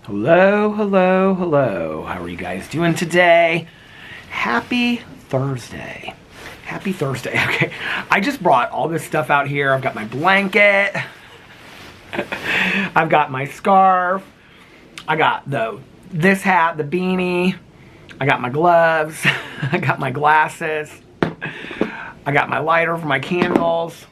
Hello, hello, hello. How are you guys doing today? Happy Thursday. Happy Thursday. Okay, I just brought all this stuff out here. I've got my blanket. I've got my scarf. I got this hat, the beanie. I got my gloves. I got my glasses. I got my lighter for my candles.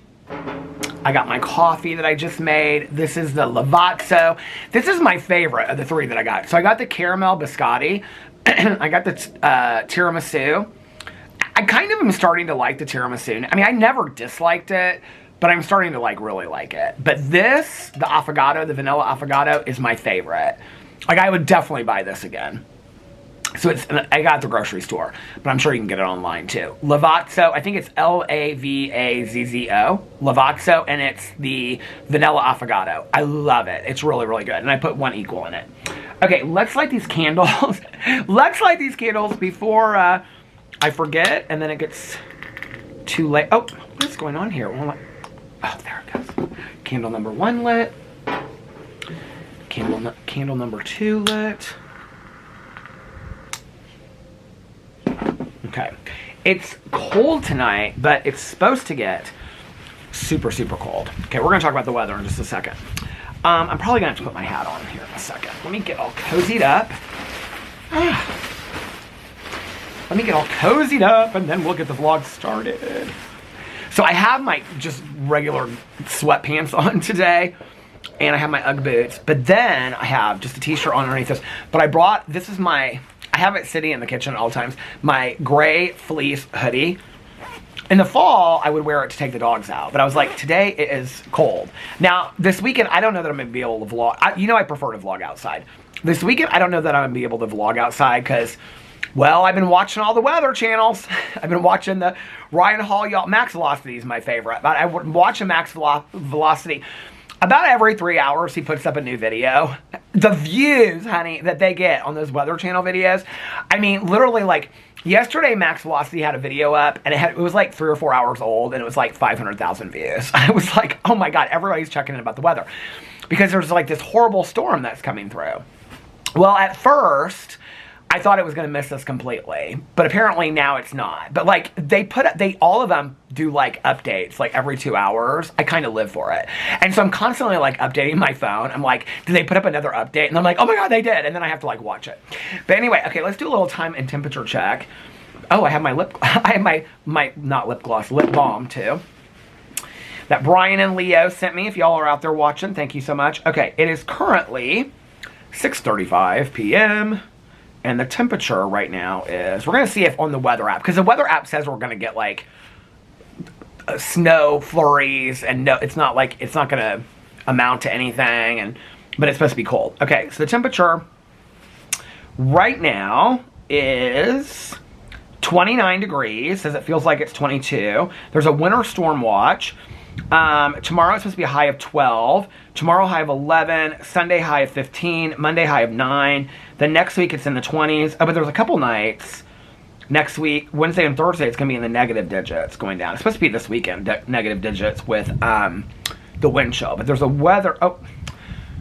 I got my coffee that I just made. This is the Lavazzo. This is my favorite of the three that I got. So I got the caramel biscotti. I got the tiramisu. I kind of am starting to like the tiramisu. I mean, I never disliked it, but I'm starting to really like it. But this, the affogato, the vanilla affogato, is my favorite. Like, I would definitely buy this again. So I got it at the grocery store, but I'm sure you can get it online too. Lavazzo, I think it's Lavazzo, Lavazzo, and it's the vanilla affogato. I love it. It's really, really good. And I put one equal in it. Okay, let's light these candles. Let's light these candles before I forget, and then it gets too late. Oh, what's going on here? Oh, there it goes. Candle number 1 lit. Candle number 2 lit. Okay, it's cold tonight, but it's supposed to get super, super cold. Okay, we're going to talk about the weather in just a second. I'm probably going to have to put my hat on here in a second. Let me get all cozied up. Let me get all cozied up, and then we'll get the vlog started. So I have my just regular sweatpants on today, and I have my Ugg boots, but then I have just a t-shirt on underneath this. But I brought, this is my... I have it sitting in the kitchen at all times. My gray fleece hoodie. In the fall, I would wear it to take the dogs out. But I was like, today it is cold. Now, this weekend, I don't know that I'm going to be able to vlog. I prefer to vlog outside. This weekend, I don't know that I'm going to be able to vlog outside because, well, I've been watching all the weather channels. I've been watching the Ryan Hall, y'all. Max Velocity is my favorite. But I would watch a Max Velocity. About every 3 hours, he puts up a new video. The views, honey, that they get on those Weather Channel videos. I mean, literally, like, yesterday, Max Velocity had a video up, and it was like 3 or 4 hours old, and it was like 500,000 views. I was like, oh my God, everybody's checking in about the weather. Because there's like this horrible storm that's coming through. Well, at first, I thought it was going to miss us completely, but apparently now it's not. But like all of them do like updates like every 2 hours. I kind of live for it. And so I'm constantly like updating my phone. I'm like, did they put up another update? And I'm like, oh my God, they did. And then I have to like watch it. But anyway, okay, let's do a little time and temperature check. Oh, I have my I have my not lip gloss, lip balm too. That Brian and Leo sent me. If y'all are out there watching, thank you so much. Okay, it is currently 6:35 p.m. And the temperature right now is, we're going to see if on the weather app, because the weather app says we're going to get like snow flurries, and no, it's not going to amount to anything, but it's supposed to be cold. Okay, so the temperature right now is 29 degrees, says it feels like it's 22. There's a winter storm watch. Tomorrow it's supposed to be a high of 12. Tomorrow high of 11. Sunday high of 15. Monday high of 9. Then next week it's in the 20s. Oh, but there's a couple nights next week. Wednesday and Thursday it's going to be in the negative digits going down. It's supposed to be this weekend, negative digits with the wind chill. But there's a weather... Oh,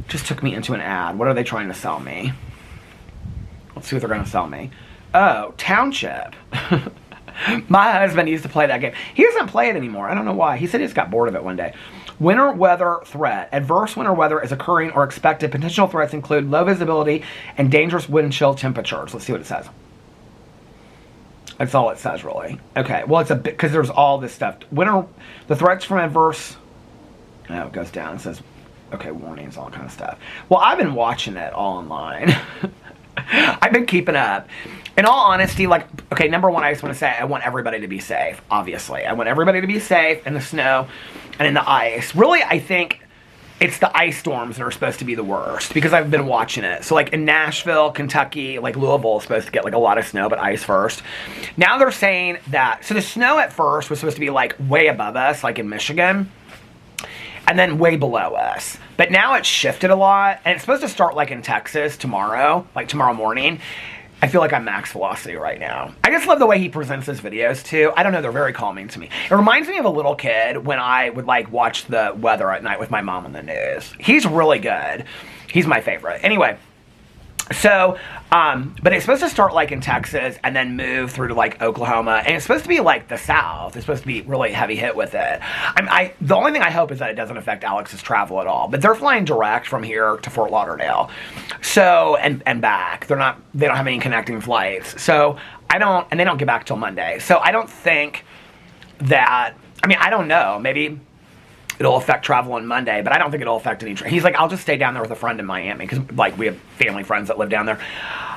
just took me into an ad. What are they trying to sell me? Let's see what they're going to sell me. Oh, Township. My husband used to play that game. He doesn't play it anymore. I don't know why. He said he just got bored of it one day. Winter weather threat. Adverse winter weather is occurring or expected. Potential threats include low visibility and dangerous wind chill temperatures. Let's see what it says. That's all it says, really. Okay. Well, it's a bit, because there's all this stuff. The threats from adverse... Oh, it goes down. It says, okay, warnings, all kind of stuff. Well, I've been watching it all online. I've been keeping up. In all honesty, like, okay, number one, I just want to say I want everybody to be safe, obviously. I want everybody to be safe in the snow and in the ice. Really, I think it's the ice storms that are supposed to be the worst because I've been watching it. So, like, in Nashville, Kentucky, like, Louisville is supposed to get, like, a lot of snow, but ice first. Now they're saying that, so the snow at first was supposed to be, like, way above us, like in Michigan, and then way below us. But now it's shifted a lot, and it's supposed to start, like, in Texas tomorrow, like tomorrow morning. I feel like I'm Max Velocity right now. I just love the way he presents his videos, too. I don't know, they're very calming to me. It reminds me of a little kid when I would, like, watch the weather at night with my mom on the news. He's really good. He's my favorite. Anyway, So, but it's supposed to start like in Texas and then move through to like Oklahoma, and it's supposed to be like the South. It's supposed to be really heavy hit with it. The only thing I hope is that it doesn't affect Alex's travel at all. But they're flying direct from here to Fort Lauderdale, so and back. They don't have any connecting flights. So they don't get back till Monday. So I don't think that. I don't know. Maybe it'll affect travel on Monday, but I don't think it'll affect any. He's like, I'll just stay down there with a friend in Miami, because like we have family friends that live down there.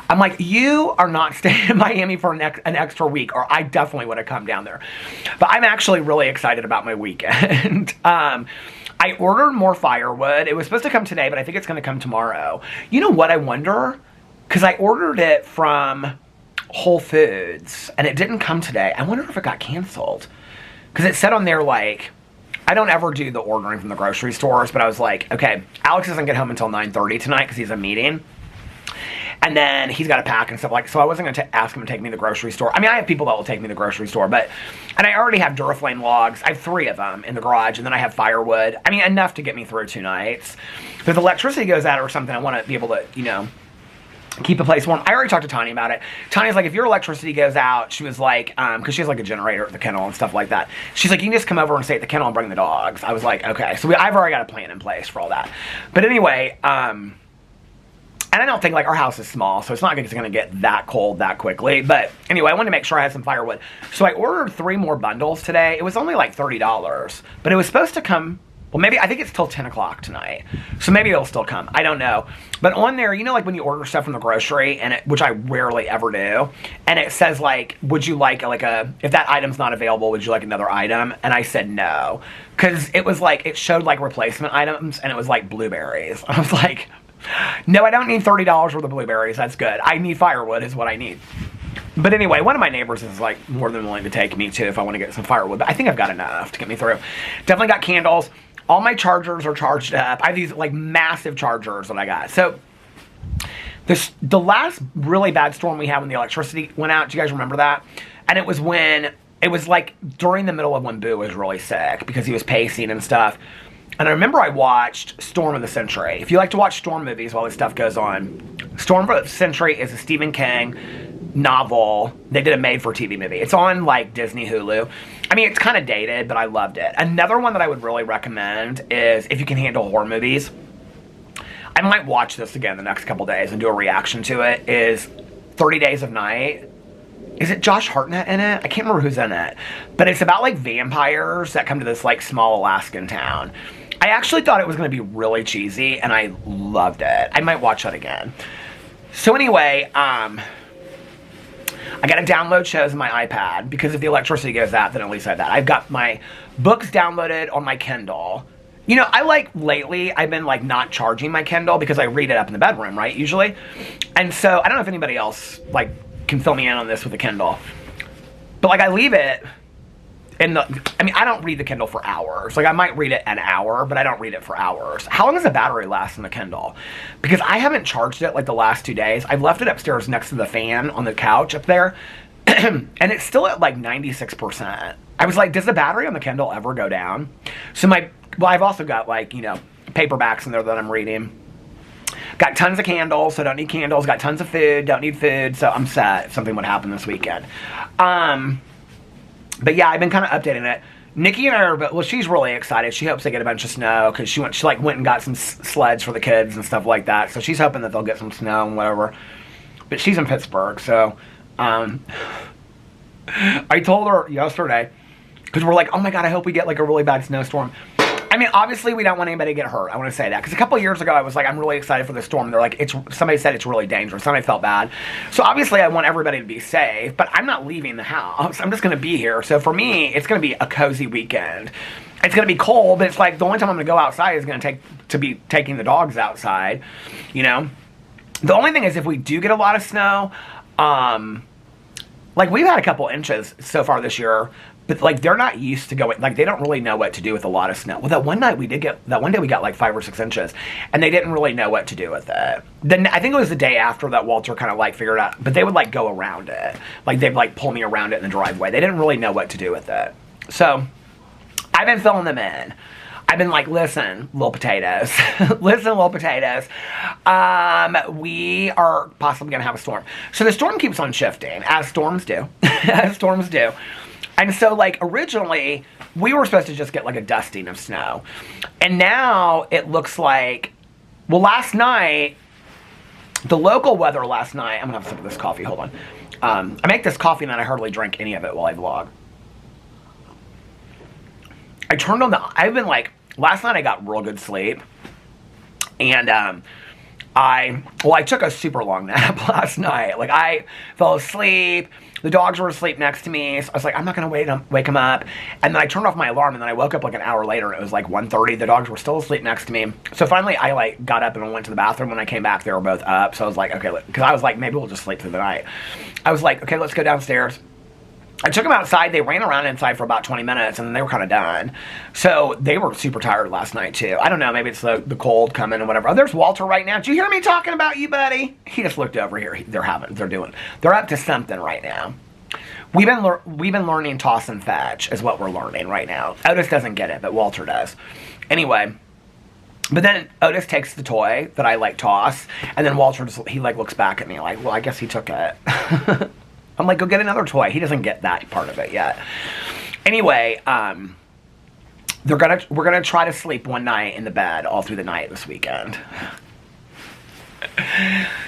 I'm like, you are not staying in Miami for an extra week, or I definitely would have come down there. But I'm actually really excited about my weekend. I ordered more firewood. It was supposed to come today, but I think it's going to come tomorrow. You know what? I wonder, because I ordered it from Whole Foods and it didn't come today. I wonder if it got canceled, because it said on there like, I don't ever do the ordering from the grocery stores, but I was like, okay, Alex doesn't get home until 9:30 tonight because he's a meeting. And then he's got to pack and stuff like, so I wasn't going to ask him to take me to the grocery store. I have people that will take me to the grocery store, and I already have Duraflame logs. I have 3 of them in the garage, and then I have firewood. Enough to get me through 2 nights. But if electricity goes out or something, I want to be able to, keep the place warm. I already talked to Tanya about it. Tanya's like, if your electricity goes out, she was like, because she has like a generator at the kennel and stuff like that. She's like, you can just come over and stay at the kennel and bring the dogs. I was like, okay. So I've already got a plan in place for all that. But anyway, and I don't think like our house is small, so it's not like it's going to get that cold that quickly. But anyway, I wanted to make sure I had some firewood. So I ordered 3 more bundles today. It was only like $30, but it was supposed to come. Well, maybe, I think it's till 10 o'clock tonight. So maybe it'll still come. I don't know. But on there, like when you order stuff from the grocery, which I rarely ever do, and it says like, would you like if that item's not available, would you like another item? And I said no. Because it was like, it showed like replacement items, and it was like blueberries. I was like, no, I don't need $30 worth of blueberries. That's good. I need firewood is what I need. But anyway, one of my neighbors is like more than willing to take me too if I want to get some firewood. But I think I've got enough to get me through. Definitely got candles. All my chargers are charged up. I have these like massive chargers that I got. So the last really bad storm we had when the electricity went out, do you guys remember that? And it was like during the middle of when Boo was really sick because he was pacing and stuff. And I remember I watched Storm of the Century. If you like to watch storm movies while this stuff goes on, Storm of the Century is a Stephen King novel. They did a made-for-TV movie. It's on like Disney Hulu. It's kind of dated, but I loved it. Another one that I would really recommend is, if you can handle horror movies, I might watch this again the next couple days and do a reaction to it, is 30 Days of Night. Is it Josh Hartnett in it? I can't remember who's in it. But it's about like vampires that come to this like small Alaskan town. I actually thought it was going to be really cheesy, and I loved it. I might watch that again. So anyway, I got to download shows on my iPad, because if the electricity goes out, then at least I have that. I've got my books downloaded on my Kindle. Lately, I've been like not charging my Kindle because I read it up in the bedroom, right, usually. And so I don't know if anybody else like can fill me in on this with the Kindle. But like I leave it in I don't read the Kindle for hours. Like I might read it an hour, but I don't read it for hours. How long does the battery last in the Kindle? Because I haven't charged it like the last 2 days. I've left it upstairs next to the fan on the couch up there. And it's still at like 96%. I was like, does the battery on the Kindle ever go down? So I've also got like, paperbacks in there that I'm reading. Got tons of candles, so don't need candles. Got tons of food, don't need food. So I'm set if something would happen this weekend. But yeah, I've been kind of updating it. Nikki and I are, she's really excited. She hopes they get a bunch of snow, because she went and got some sleds for the kids and stuff like that. So she's hoping that they'll get some snow and whatever. But she's in Pittsburgh, so I told her yesterday, because we're like, oh my God, I hope we get like a really bad snowstorm. Obviously we don't want anybody to get hurt. I want to say that, because a couple of years ago I was like, I'm really excited for the storm. And they're like, somebody said it's really dangerous. Somebody felt bad. So obviously I want everybody to be safe, but I'm not leaving the house. I'm just going to be here. So for me, it's going to be a cozy weekend. It's going to be cold, but it's like the only time I'm going to go outside is going to be taking the dogs outside. The only thing is, if we do get a lot of snow, like we've had a couple inches so far this year, but like they're not used to going, like they don't really know what to do with a lot of snow. Well, that one day we got like 5 or 6 inches, and they didn't really know what to do with it. Then I think it was the day after that Walter kind of like figured out, but they would like go around it. Like they'd like pull me around it in the driveway. They didn't really know what to do with it. So I've been filling them in. I've been like, listen, little potatoes. Listen, little potatoes. We are possibly going to have a storm. So the storm keeps on shifting, as storms do. As storms do. And so, like, originally, we were supposed to just get, like, a dusting of snow. And now it looks like, well, last night, the local weather last night, I'm going to have a sip of this coffee. Hold on. I make this coffee and then I hardly drink any of it while I vlog. I turned on I've been like, last night I got real good sleep. And I took a super long nap last night. Like, I fell asleep. The dogs were asleep next to me. So I was like, I'm not going to wake them up. And then I turned off my alarm, and then I woke up like an hour later, and it was like 1:30. The dogs were still asleep next to me. So finally, I like got up and I went to the bathroom. When I came back, they were both up. So I was like, okay, because I was like, maybe we'll just sleep through the night. I was like, okay, let's go downstairs. I took them outside. They ran around inside for about 20 minutes, and then they were kind of done. So they were super tired last night, too. I don't know. Maybe it's the cold coming or whatever. Oh, there's Walter right now. Did you hear me talking about you, buddy? He just looked over here. They're up to something right now. We've been learning toss and fetch is what we're learning right now. Otis doesn't get it, but Walter does. Anyway, but then Otis takes the toy that I, like, toss, and then Walter he, like, looks back at me like, well, I guess he took it. I'm like, go get another toy. He doesn't get that part of it yet. Anyway, we're gonna try to sleep one night in the bed all through the night this weekend.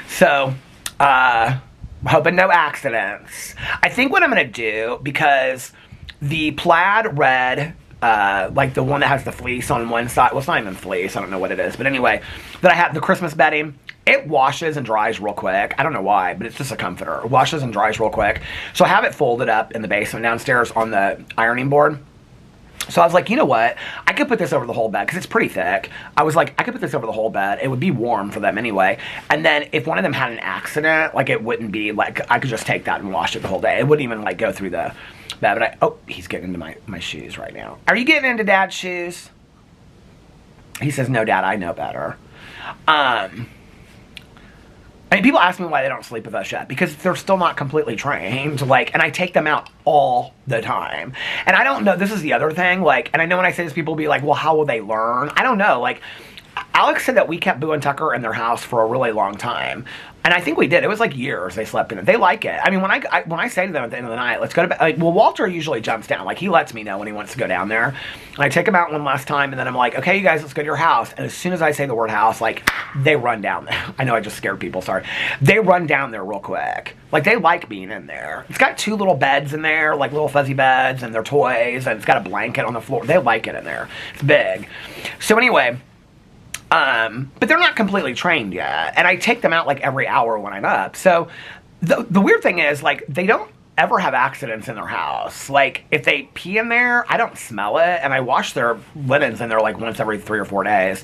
So, hoping no accidents. I think what I'm gonna do, because the plaid red, like the one that has the fleece on one side, well, it's not even fleece, I don't know what it is, but anyway, that I have the Christmas bedding. It washes and dries real quick. I don't know why, but it's just a comforter. It washes and dries real quick. So I have it folded up in the basement downstairs on the ironing board. So I was like, you know what? I could put this over the whole bed because it's pretty thick. I was like, I could put this over the whole bed. It would be warm for them anyway. And then if one of them had an accident, like it wouldn't be like, I could just take that and wash it the whole day. It wouldn't even like go through the bed. But oh, he's getting into my shoes right now. Are you getting into Dad's shoes? He says, no, Dad, I know better. I mean, people ask me why they don't sleep with us yet, because they're still not completely trained, like, and I take them out all the time. And I don't know, this is the other thing, like, and I know when I say this, people will be like, well, how will they learn? I don't know, like, Alex said that we kept Boo and Tucker in their house for a really long time. And I think we did. It was like years they slept in it. They like it. I mean, when I say to them at the end of the night, let's go to bed. Like, well, Walter usually jumps down. Like, he lets me know when he wants to go down there. And I take him out one last time, and then I'm like, okay, you guys, let's go to your house. And as soon as I say the word house, like, they run down there. I know I just scared people, sorry. They run down there real quick. Like, they like being in there. It's got 2 little beds in there, like little fuzzy beds, and their toys, and it's got a blanket on the floor. They like it in there. It's big. So anyway, but they're not completely trained yet. And I take them out like every hour when I'm up. So the weird thing is, like, they don't ever have accidents in their house. Like, if they pee in there, I don't smell it. And I wash their linens in there like once every 3 or 4 days.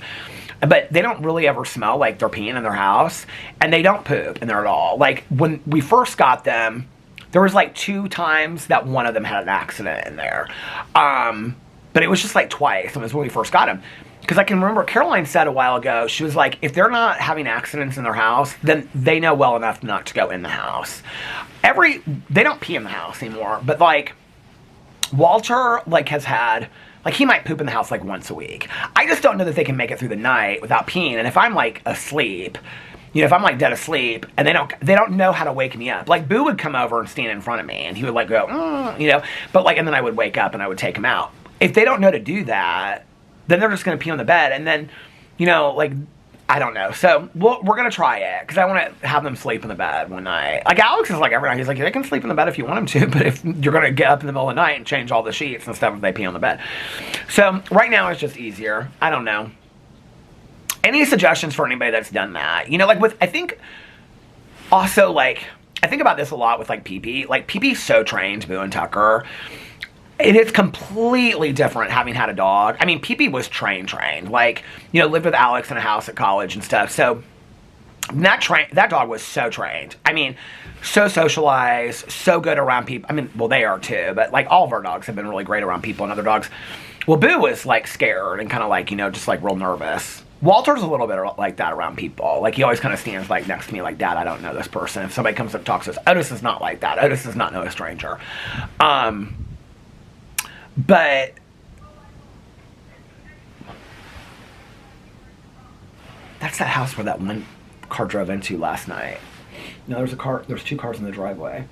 But they don't really ever smell like they're peeing in their house. And they don't poop in there at all. Like, when we first got them, there was like 2 times that one of them had an accident in there. But it was just like twice. It was when we first got them. Because I can remember Caroline said a while ago, she was like, if they're not having accidents in their house, then they know well enough not to go in the house. They don't pee in the house anymore, but like, Walter, like, has had, like, he might poop in the house like once a week. I just don't know that they can make it through the night without peeing. And if I'm like asleep, you know, if I'm like dead asleep and they don't know how to wake me up. Like, Boo would come over and stand in front of me and he would like go, you know, but like, and then I would wake up and I would take him out. If they don't know to do that, then they're just going to pee on the bed. And then, you know, like, I don't know. So we're going to try it because I want to have them sleep in the bed one night. Like, Alex is like every night. He's like, they can sleep in the bed if you want them to, but if you're going to get up in the middle of the night and change all the sheets and stuff if they pee on the bed. So right now it's just easier. I don't know. Any suggestions for anybody that's done that? You know, like I think also, like, I think about this a lot with like PP. Like, PP's so trained, Boo and Tucker. It is completely different having had a dog. I mean, PP was trained. Like, you know, lived with Alex in a house at college and stuff. So that dog was so trained. I mean, so socialized, so good around people. I mean, well, they are too, but like all of our dogs have been really great around people and other dogs. Well, Boo was like scared and kind of like, you know, just like real nervous. Walter's a little bit like that around people. Like, he always kind of stands like next to me like, Dad, I don't know this person. If somebody comes up and talks to us, Otis is not like that. Otis does not know a stranger. But That's that house where that one car drove into last night. No, there's 2 cars in the driveway.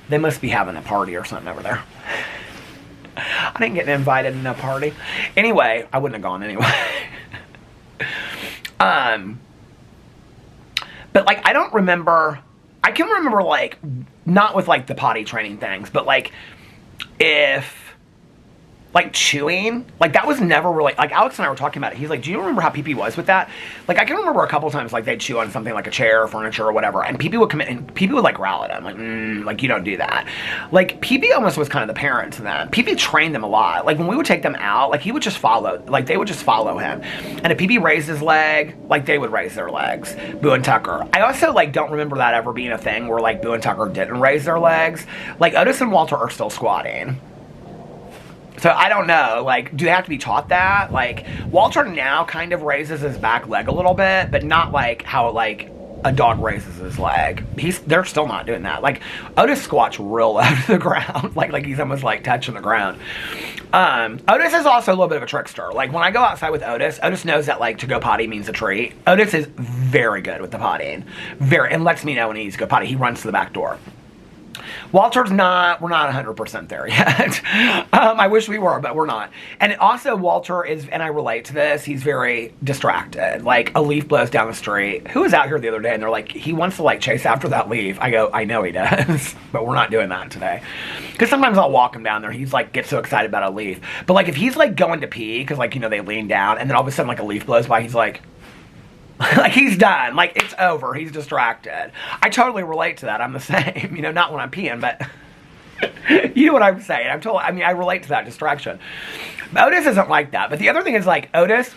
They must be having a party or something over there. I didn't get invited to no party. Anyway, I wouldn't have gone anyway. But like, I don't remember, I can remember like, not with like the potty training things, but like, if, like chewing, like that was never really, like Alex and I were talking about it. He's like, do you remember how Pee-Pee was with that? Like I can remember a couple times like they'd chew on something like a chair or furniture or whatever, and Pee-Pee would come in and Pee-Pee would like growl at him, like you don't do that. Like Pee-Pee almost was kind of the parent to them. Pee-Pee trained them a lot. Like when we would take them out, like he would just follow, like they would just follow him. And if Pee-Pee raised his leg, like they would raise their legs. Boo and Tucker. I also like don't remember that ever being a thing where like Boo and Tucker didn't raise their legs. Like Otis and Walter are still squatting. So I don't know, like, do they have to be taught that? Like, Walter now kind of raises his back leg a little bit, but not like how, like, a dog raises his leg. They're still not doing that. Like, Otis squats real low to the ground, like he's almost, like, touching the ground. Otis is also a little bit of a trickster. Like, when I go outside with Otis knows that, like, to go potty means a treat. Otis is very good with the pottying. And lets me know when he needs to go potty. He runs to the back door. Walter's not, we're not 100% there yet. I wish we were, but we're not. And also Walter is, and I relate to this, he's very distracted. Like a leaf blows down the street. Who was out here the other day and they're like, he wants to like chase after that leaf. I go, I know he does, but we're not doing that today. Because sometimes I'll walk him down there. He's like, gets so excited about a leaf. But like if he's like going to pee, because like, you know, they lean down and then all of a sudden like a leaf blows by, he's like, like he's done, like it's over, he's distracted. I totally relate to that. I'm the same, you know, not when I'm peeing, but you know what I'm saying. I relate to that distraction. Otis isn't like that. But the other thing is like Otis,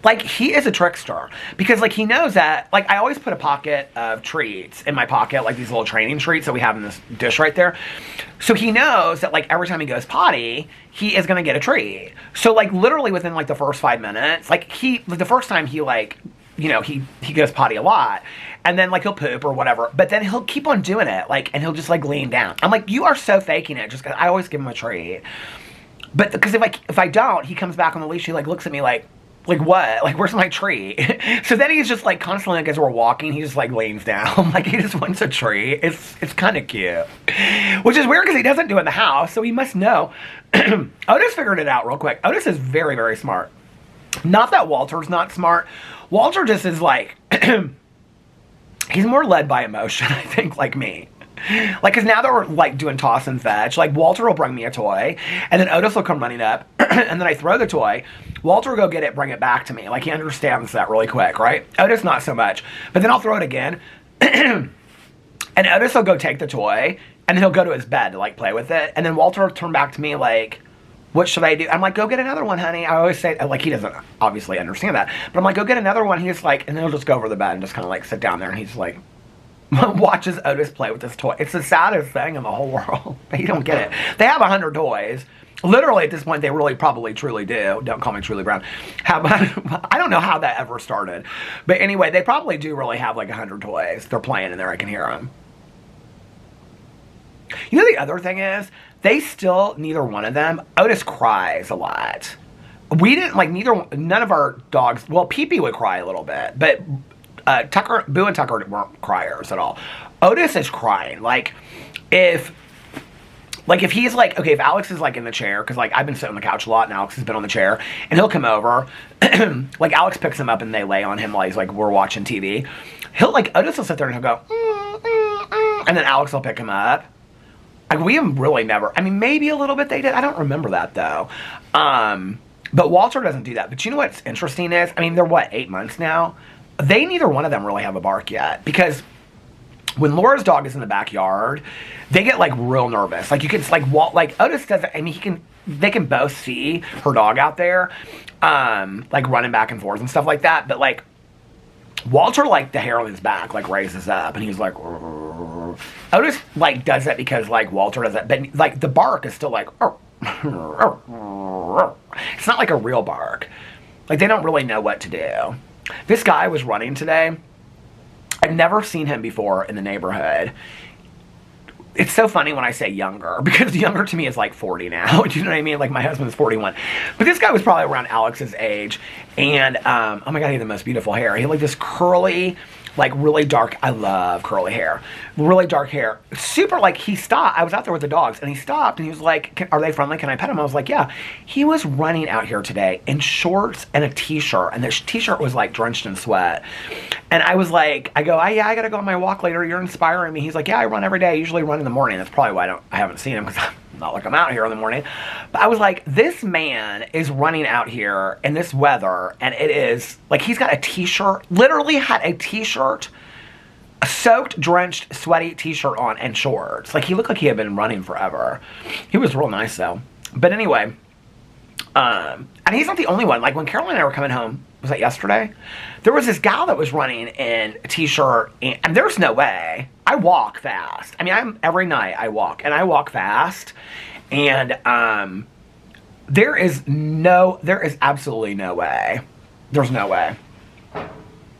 like he is a trickster because like he knows that, like I always put a pocket of treats in my pocket, like these little training treats that we have in this dish right there. So he knows that like every time he goes potty, he is going to get a treat. So like literally within like the first 5 minutes, like the first time he like, you know, he goes potty a lot and then like he'll poop or whatever, but then he'll keep on doing it. Like, and he'll just like lean down. I'm like, you are so faking it just because I always give him a treat. But because if I don't, he comes back on the leash, he like looks at me like what? Like, where's my treat? So then he's just like constantly, like as we're walking, he just like leans down. Like he just wants a treat. It's kind of cute. Which is weird because he doesn't do it in the house, so he must know. Otis figured it out real quick. Otis is very, very smart. Not that Walter's not smart. Walter just is like, he's more led by emotion, I think, like me. Like, because now that we're, like, doing toss and fetch, like, Walter will bring me a toy, and then Otis will come running up, and then I throw the toy, Walter will go get it, bring it back to me. Like, he understands that really quick, right? Otis, not so much. But then I'll throw it again, and Otis will go take the toy, and then he'll go to his bed to, like, play with it, and then Walter will turn back to me, like, what should I do? I'm like, go get another one, honey. I always say, like, he doesn't obviously understand that, but I'm like, go get another one. He's like, and then he'll just go over the bed and just kind of, like, sit down there, and he's like, watches Otis play with this toy. It's the saddest thing in the whole world. You don't get it. They have 100 toys. Literally, at this point, they really probably truly do. Don't call me Truly Brown. I don't know how that ever started. But anyway, they probably do really have like 100 toys. They're playing in there. I can hear them. You know, the other thing is, they still, neither one of them, Otis cries a lot. We didn't, like, none of our dogs, well, Pee-Pee would cry a little bit, but Boo and Tucker weren't criers at all. Otis is crying. Like, if he's like, okay, if Alex is like in the chair, because like I've been sitting on the couch a lot and Alex has been on the chair, and he'll come over, like Alex picks him up and they lay on him while he's like, we're watching TV. Otis will sit there and he'll go, and then Alex will pick him up. Like, we have really never, I mean, maybe a little bit they did. I don't remember that though. But Walter doesn't do that. But you know what's interesting is, I mean, they're what, 8 months now? Neither one of them really have a bark yet, because when Laura's dog is in the backyard, they get like real nervous. Like you can like Otis doesn't. I mean, they can both see her dog out there, like running back and forth and stuff like that. But like Walter, like the hair on his back like raises up, and he's like, "Rrr." Otis like does that because like Walter does that, but like the bark is still like, "Rrr." It's not like a real bark. Like they don't really know what to do. This guy was running today. I've never seen him before in the neighborhood. it's so funny when I say younger, because younger to me is like 40 now. Do you know what I mean? Like my husband's 41. But this guy was probably around Alex's age. And, oh my God, he had the most beautiful hair. He had like this curly, like really dark, I love curly hair. Really dark hair. Super, like he stopped. I was out there with the dogs and he stopped and he was like, are they friendly? Can I pet him? I was like, yeah. He was running out here today in shorts and a t-shirt. And the t-shirt was like drenched in sweat. And I was like, I go, yeah, I gotta go on my walk later. You're inspiring me. He's like, yeah, I run every day. I usually run in the morning. That's probably why I haven't seen him, because I'm not like I'm out here in the morning. But I was like, this man is running out here in this weather, and it is like he's got a t-shirt, literally had a t-shirt, a soaked, drenched, sweaty t-shirt on and shorts. Like he looked like he had been running forever. He was real nice though. But anyway, and he's not the only one. Like when Caroline and I were coming home, was that yesterday? There was this gal that was running in a t-shirt, and there's no way. I walk fast. I mean, every night I walk, and I walk fast, and there is absolutely no way. There's no way.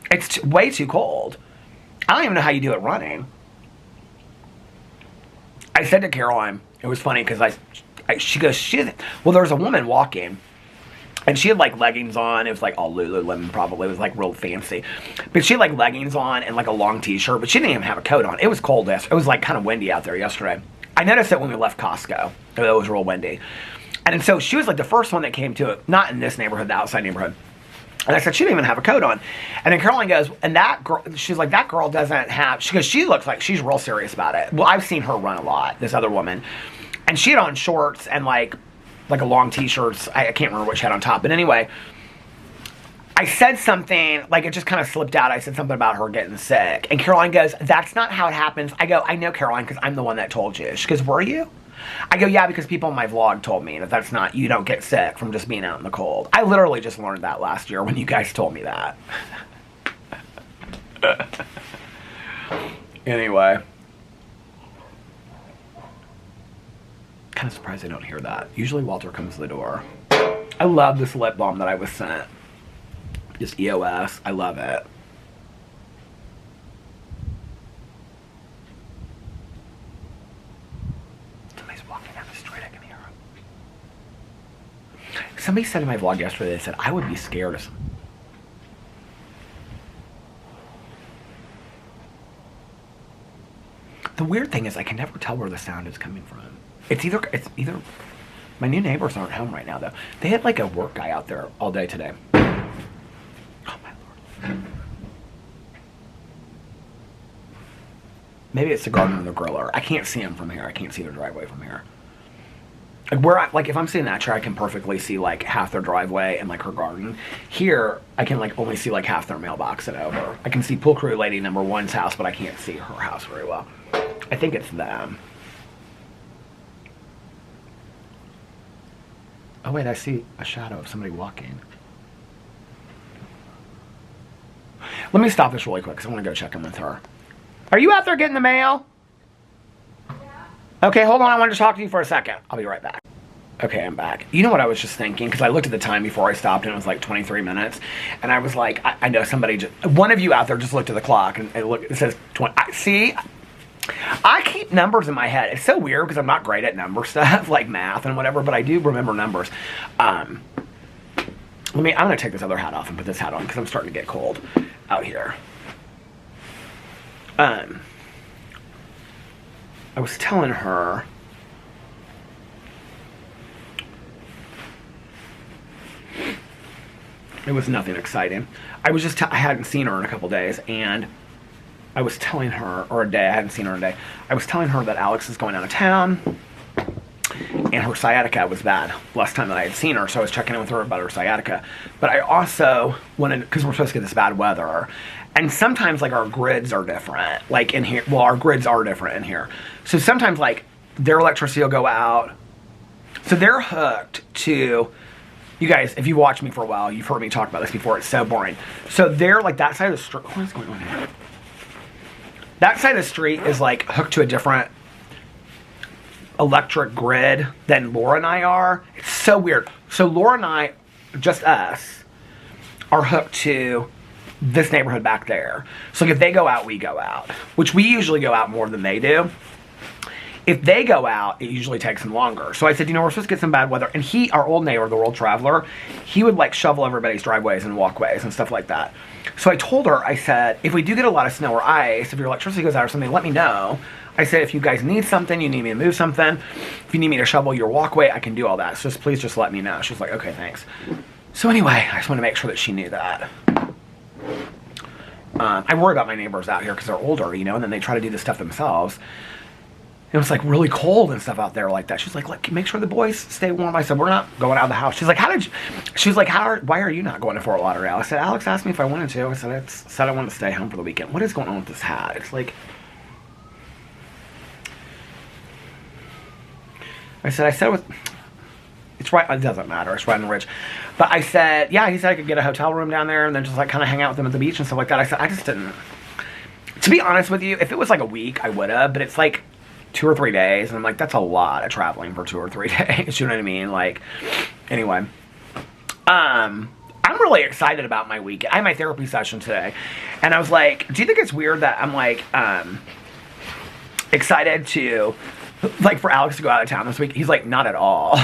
It's way too cold. I don't even know how you do it running. I said to Caroline, it was funny because she goes, well, there was a woman walking. And she had like leggings on. It was like all Lululemon probably. It was like real fancy. But she had like leggings on and like a long t-shirt. But she didn't even have a coat on. It was cold. It was like kind of windy out there yesterday. I noticed it when we left Costco. It was real windy. And so she was like the first one that came to it. Not in this neighborhood, the outside neighborhood. And I said, she didn't even have a coat on. And then Caroline goes, and that girl, she's like, that girl doesn't have, she goes, she looks like she's real serious about it. Well, I've seen her run a lot, this other woman. And she had on shorts and like a long t-shirt. I can't remember what she had on top. But anyway, I said something, like it just kind of slipped out. I said something about her getting sick. And Caroline goes, that's not how it happens. I go, I know, Caroline, because I'm the one that told you. She goes, were you? I go, yeah, because people in my vlog told me that that's not, you don't get sick from just being out in the cold. I literally just learned that last year when you guys told me that. Anyway. Kind of surprised I don't hear that. Usually Walter comes to the door. I love this lip balm that I was sent. Just EOS. I love it. Somebody's walking down the street. I can hear them. Somebody said in my vlog yesterday, they said, I would be scared of some. The weird thing is I can never tell where the sound is coming from. It's either my new neighbors aren't home right now though. They had like a work guy out there all day today. Oh my Lord. Maybe it's the gardener or the griller. I can't see him from here. I can't see their driveway from here. Like if I'm sitting in that chair, I can perfectly see like half their driveway and like her garden. Here, I can like only see like half their mailbox and over. I can see pool crew lady number 1's house, but I can't see her house very well. I think it's them. Oh wait, I see a shadow of somebody walking. Let me stop this really quick because I want to go check in with her. Are you out there getting the mail? Yeah. Okay, hold on. I wanted to talk to you for a second. I'll be right back. Okay, I'm back. You know what I was just thinking? Because I looked at the time before I stopped and it was like 23 minutes. And I was like, I know somebody just... One of you out there just looked at the clock and it says 20... See? I keep numbers in my head. It's so weird because I'm not great at number stuff, like math and whatever, but I do remember numbers. I'm going to take this other hat off and put this hat on because I'm starting to get cold out here. I was telling her... It was nothing exciting. I was just... I hadn't seen her in a couple days, and... I was telling her, or a day, I hadn't seen her in a day. I was telling her that Alex is going out of town, and her sciatica was bad last time that I had seen her, so I was checking in with her about her sciatica. But I also wanted, because we're supposed to get this bad weather, and sometimes, like, our grids are different, like, in here. Well, our grids are different in here. So sometimes, like, their electricity will go out. So they're hooked to... You guys, if you watched me for a while, you've heard me talk about this before. It's so boring. So they're, like, that side of the street... What is going on here? That side of the street is like hooked to a different electric grid than Laura and I are. It's so weird. So Laura and I, just us, are hooked to this neighborhood back there. So if they go out, we go out. Which we usually go out more than they do. if they go out, it usually takes them longer. So I said, we're supposed to get some bad weather. And our old neighbor, the world traveler, he would like shovel everybody's driveways and walkways and stuff like that. So I told her, I said, if we do get a lot of snow or ice, if your electricity goes out or something, let me know. I said, if you guys need something, you need me to move something, if you need me to shovel your walkway, I can do all that. So please just let me know. She was like, okay, thanks. So anyway, I just want to make sure that she knew that. I worry about my neighbors out here because they're older, and then they try to do this stuff themselves. It was like really cold and stuff out there like that. She's like, look, make sure the boys stay warm. I said, we're not going out of the house. She's like, why are you not going to Fort Lauderdale? I said, Alex asked me if I wanted to. I said I wanted to stay home for the weekend. What is going on with this hat? It's like, it's right, it doesn't matter. It's right in the ridge. But I said, yeah, he said I could get a hotel room down there and then just like kind of hang out with them at the beach and stuff like that. I said, I just didn't. To be honest with you, if it was like a week, I would have, but it's like 2 or 3 days, and I'm like, that's a lot of traveling for 2 or 3 days. You know what I mean? Like, anyway, I'm really excited about my weekend. I had my therapy session today, and I was like, do you think it's weird that I'm like excited to like for Alex to go out of town this week? He's like, not at all.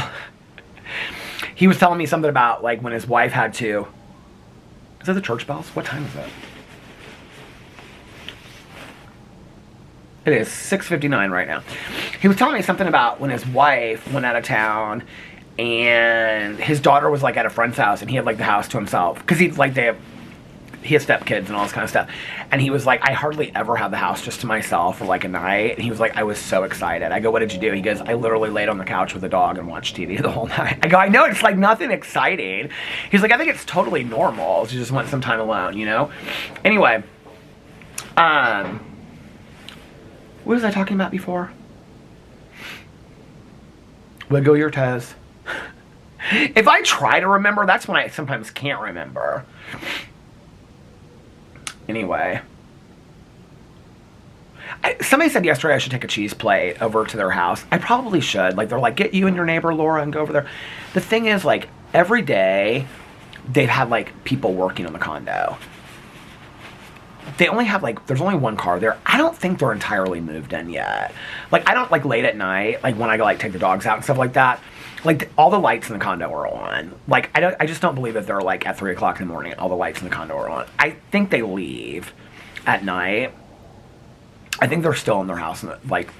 He was telling me something about like when his wife had to. Is that the church bells? What time is it? It is 6:59 right now. He was telling me something about when his wife went out of town and his daughter was like at a friend's house and he had like the house to himself. Because he has stepkids and all this kind of stuff. And he was like, I hardly ever have the house just to myself for like a night. And he was like, I was so excited. I go, what did you do? He goes, I literally laid on the couch with the dog and watched TV the whole night. I go, I know, it's like nothing exciting. He's like, I think it's totally normal to just want some time alone, Anyway, what was I talking about before? Wiggle your toes. If I try to remember, that's when I sometimes can't remember. Anyway. Somebody said yesterday I should take a cheese plate over to their house. I probably should. Like, they're like, get you and your neighbor Laura and go over there. The thing is, like, every day they've had, like, people working on the condo. They only have, like, there's only one car there. I don't think they're entirely moved in yet. Like, I don't, like, late at night, like, when I go, like, take the dogs out and stuff like that, like, all the lights in the condo are on. Like, I just don't believe that they're, like, at 3 o'clock in the morning, all the lights in the condo are on. I think they leave at night. I think they're still in their house, like,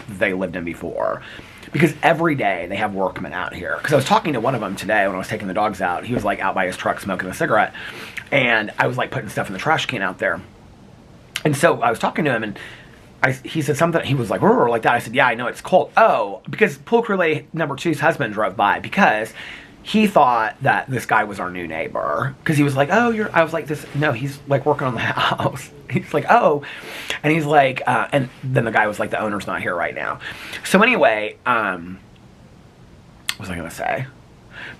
they lived in before. Because every day they have workmen out here. Because I was talking to one of them today when I was taking the dogs out. He was, like, out by his truck smoking a cigarette. And I was, like, putting stuff in the trash can out there. And so I was talking to him, and he said something. He was like, "Rrr," like that. I said, yeah, I know, it's cold. Oh, because pool crew lady number 2's husband drove by because he thought that this guy was our new neighbor. Because he was like, oh, I was like, no, he's, like, working on the house. He's like, oh. And he's like, and then the guy was like, the owner's not here right now. So anyway, what was I going to say?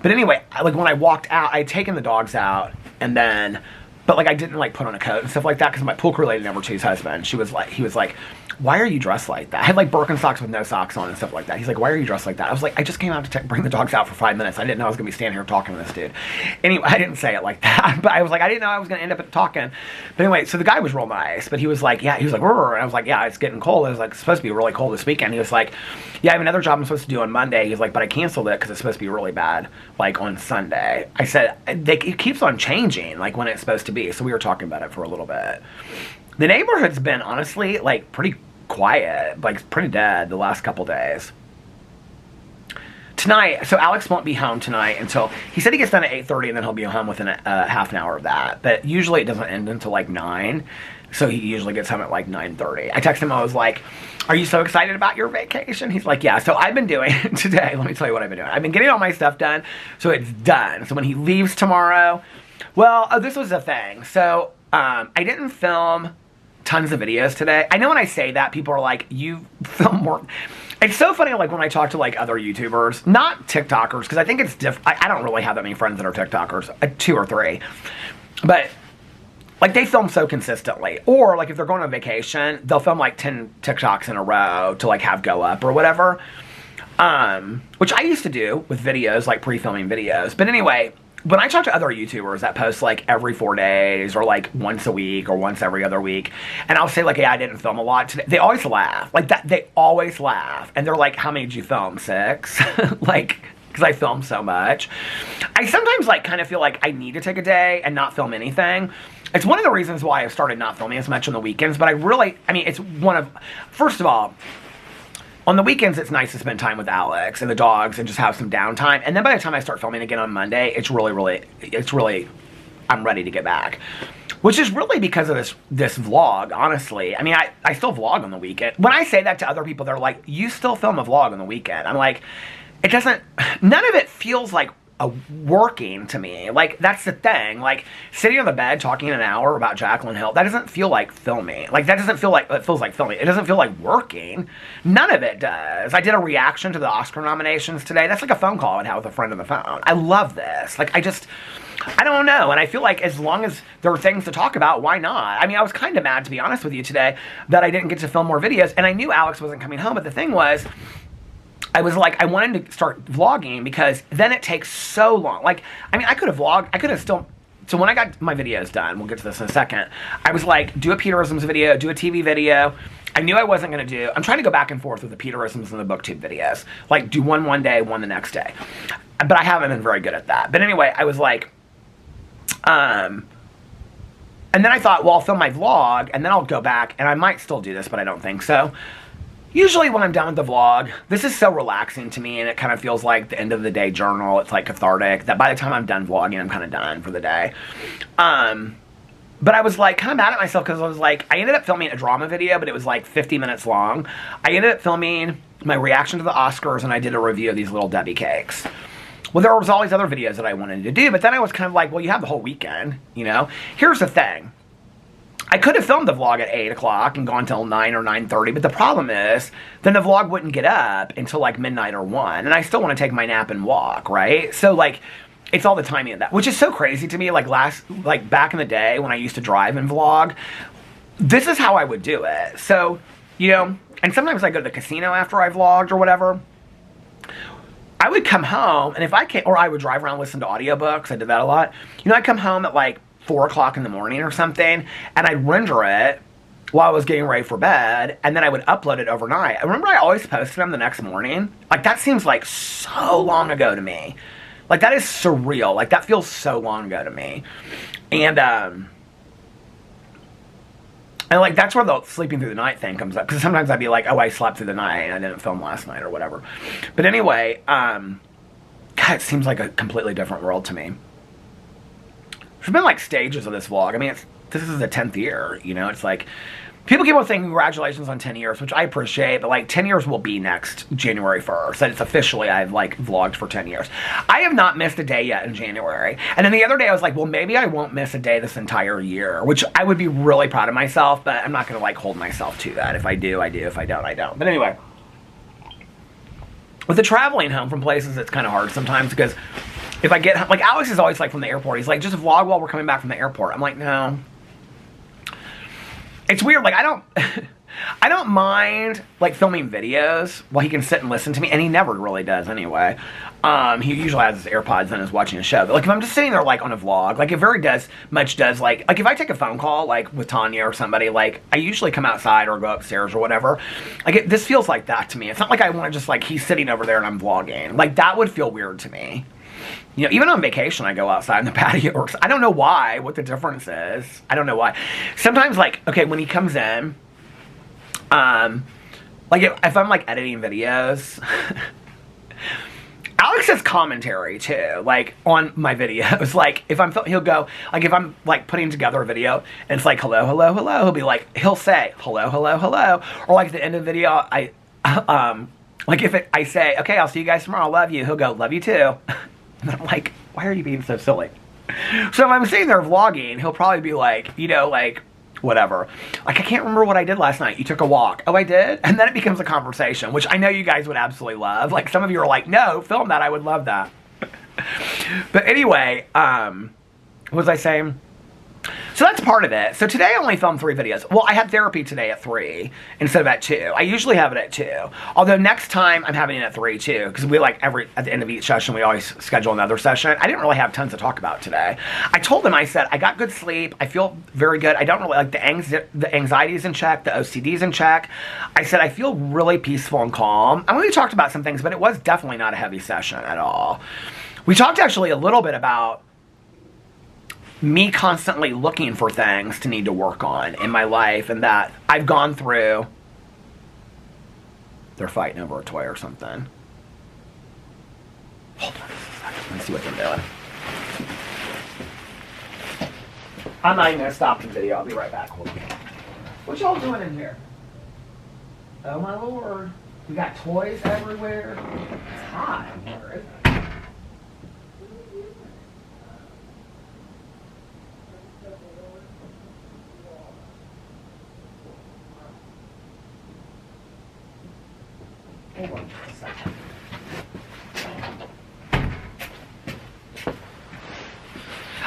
But anyway, like, when I walked out, I had taken the dogs out, and then, but, like, I didn't, like, put on a coat and stuff like that, because my pool crew lady number 2's husband, he was like, why are you dressed like that? I had, like, Birkenstocks with no socks on and stuff like that. He's like, why are you dressed like that? I was like, I just came out to bring the dogs out for 5 minutes. I didn't know I was going to be standing here talking to this dude. Anyway, I didn't say it like that, but I was like, I didn't know I was going to end up talking. But anyway, so the guy was real nice, but he was like, yeah, he was like, "Rrr," and I was like, yeah, it's getting cold. I was like, it's supposed to be really cold this weekend. He was like, yeah, I have another job I'm supposed to do on Monday. He's like, but I canceled it because it's supposed to be really bad, like, on Sunday. I said, it keeps on changing, like, when it's supposed to be. So we were talking about it for a little bit. The neighborhood's been, honestly, like, pretty quiet, like, pretty dead the last couple days. Tonight, so Alex won't be home tonight until, he said he gets done at 8:30 and then he'll be home within a half an hour of that. But usually it doesn't end until like 9. So he usually gets home at like 9:30. I texted him, I was like, are you so excited about your vacation? He's like, yeah. So I've been doing today, let me tell you what I've been doing. I've been getting all my stuff done, so it's done. So when he leaves tomorrow, well, this was the thing. So I didn't film tons of videos today. I know when I say that, people are like, you film more. It's so funny, like, when I talk to, like, other YouTubers, not TikTokers, because I think it's I don't really have that many friends that are TikTokers, 2 or 3, but, like, they film so consistently, or, like, if they're going on vacation, they'll film, like, 10 TikToks in a row to, like, have go up or whatever, which I used to do with videos, like, pre-filming videos, but anyway, when I talk to other YouTubers that post like every 4 days or like once a week or once every other week, and I'll say like, yeah, I didn't film a lot today, they always laugh. Like that, they always laugh. And they're like, how many did you film? 6? Like, because I film so much. I sometimes like kind of feel like I need to take a day and not film anything. It's one of the reasons why I've started not filming as much on the weekends, but I mean, it's one of, first of all, on the weekends, it's nice to spend time with Alex and the dogs and just have some downtime. And then by the time I start filming again on Monday, it's really, I'm ready to get back. Which is really because of this vlog, honestly. I mean, I still vlog on the weekend. When I say that to other people, they're like, you still film a vlog on the weekend. I'm like, it doesn't, none of it feels like a working to me. Like, that's the thing. Like, sitting on the bed talking an hour about Jaclyn Hill, that doesn't feel like filming. Like, that doesn't feel like, it feels like filming. It doesn't feel like working. None of it does. I did a reaction to the Oscar nominations today. That's like a phone call I'd have with a friend on the phone. I love this. Like, I don't know. And I feel like as long as there are things to talk about, why not? I mean, I was kind of mad, to be honest with you today, that I didn't get to film more videos. And I knew Alex wasn't coming home, but the thing was, I was like, I wanted to start vlogging because then it takes so long. Like, I mean, I could have vlogged, I could have still, so when I got my videos done, we'll get to this in a second, I was like, do a Peterisms video, do a TV video. I knew I wasn't going to do, I'm trying to go back and forth with the Peterisms and the BookTube videos. Like, do one day, one the next day. But I haven't been very good at that. But anyway, I was like, and then I thought, well, I'll film my vlog, and then I'll go back, and I might still do this, but I don't think so. Usually when I'm done with the vlog, this is so relaxing to me, and it kind of feels like the end of the day journal. It's like cathartic, that by the time I'm done vlogging, I'm kind of done for the day. But I was like kind of mad at myself because I was like, I ended up filming a drama video, but it was like 50 minutes long. I ended up filming my reaction to the Oscars, and I did a review of these Little Debbie cakes. Well, there was all these other videos that I wanted to do, but then I was kind of like, well, you have the whole weekend, you know? Here's the thing. I could have filmed the vlog at 8 o'clock and gone till 9 or 9:30, but the problem is, then the vlog wouldn't get up until like midnight or 1, and I still want to take my nap and walk, right? So like, it's all the timing of that, which is so crazy to me. Like back in the day when I used to drive and vlog, this is how I would do it. So, you know, and sometimes I go to the casino after I vlogged or whatever. I would come home, and if I can't, or I would drive around and listen to audiobooks. I did that a lot. You know, I'd come home at like 4 o'clock in the morning or something, and I'd render it while I was getting ready for bed, and then I would upload it overnight. I remember I always posted them the next morning. Like, that seems like so long ago to me. Like, that is surreal. Like, that feels so long ago to me. And like, that's where the sleeping through the night thing comes up, because sometimes I'd be like, oh, I slept through the night, and I didn't film last night, or whatever. But anyway, God, it seems like a completely different world to me. There's been like stages of this vlog. I mean, this is the 10th year, you know? It's like, people keep on saying congratulations on 10 years, which I appreciate, but like 10 years will be next January 1st. And it's officially, I've like vlogged for 10 years. I have not missed a day yet in January. And then the other day I was like, well, maybe I won't miss a day this entire year, which I would be really proud of myself, but I'm not going to like hold myself to that. If I do, I do. If I don't, I don't. But anyway, with the traveling home from places, it's kind of hard sometimes because if I get, like, Alex is always like from the airport. He's like, just vlog while we're coming back from the airport. I'm like, no. It's weird. Like, I don't mind, like, filming videos while he can sit and listen to me. And he never really does anyway. He usually has his AirPods in and is watching a show. But, like, if I'm just sitting there, like, on a vlog, like, it very much does, like, if I take a phone call, like, with Tanya or somebody, like, I usually come outside or go upstairs or whatever. Like, this feels like that to me. It's not like I want to just, like, he's sitting over there and I'm vlogging. Like, that would feel weird to me. You know, even on vacation, I go outside in the patio. I don't know why, what the difference is. I don't know why. Sometimes, like, okay, when he comes in, like, if I'm, like, editing videos, Alex has commentary, too, like, on my videos. Like, if he'll go, like, if I'm, like, putting together a video, and it's like, hello, hello, hello, he'll be like, he'll say, hello, hello, hello. Or, like, at the end of the video, like, if I say, okay, I'll see you guys tomorrow, love you, he'll go, love you, too. And I'm like, why are you being so silly? So if I'm sitting there vlogging, he'll probably be like, you know, like, whatever. Like, I can't remember what I did last night. You took a walk. Oh, I did? And then it becomes a conversation, which I know you guys would absolutely love. Like, some of you are like, no, film that. I would love that. But anyway, what was I saying? So that's part of it. So today I only filmed 3 videos. Well, I had therapy today at 3 instead of at 2. I usually have it at 2. Although next time I'm having it at 3 too, because we at the end of each session we always schedule another session. I didn't really have tons to talk about today. I told them, I said, I got good sleep. I feel very good. I don't really like the anxiety's in check, the OCD's in check. I said I feel really peaceful and calm. I only talked about some things, but it was definitely not a heavy session at all. We talked actually a little bit about me constantly looking for things to need to work on in my life, and that I've gone through. They're fighting over a toy or something. Hold on a second. Let's see what they're doing. I'm not even going to stop the video. I'll be right back. Hold on. What y'all doing in here? Oh my lord. We got toys everywhere. It's hot in here, isn't it? Hold on for a second.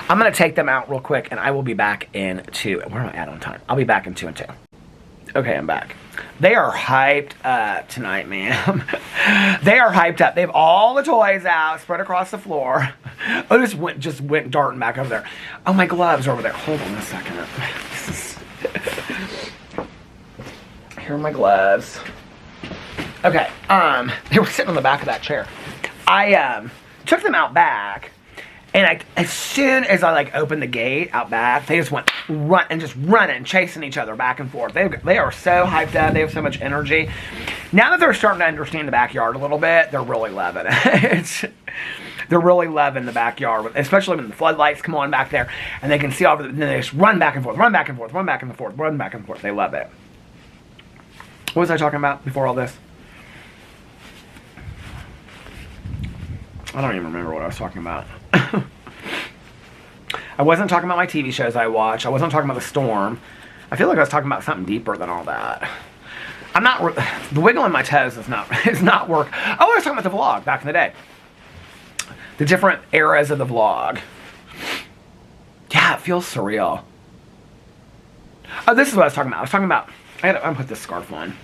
I'm going to take them out real quick, and I will be back in 2. Where am I at on time? I'll be back in 2 and 2. Okay, I'm back. They are hyped up tonight, man. They are hyped up. They have all the toys out, spread across the floor. Oh, just went darting back over there. Oh, my gloves are over there. Hold on a second. Here are my gloves. Okay, they were sitting on the back of that chair. I took them out back, and as soon as I opened the gate out back, they just went running, chasing each other back and forth. They are so hyped up. They have so much energy. Now that they're starting to understand the backyard a little bit, they're really loving it. They're really loving the backyard, especially when the floodlights come on back there, and they can see all of it. And then they just run back and forth, run back and forth, run back and forth, run back and forth. They love it. What was I talking about before all this? I don't even remember what I was talking about. I wasn't talking about my TV shows I watch. I wasn't talking about the storm. I feel like I was talking about something deeper than all that. I'm not... The wiggling my toes is not work. Oh, I was talking about the vlog back in the day. The different eras of the vlog. Yeah, it feels surreal. Oh, this is what I was talking about. I was talking about... I'm going to put this scarf on.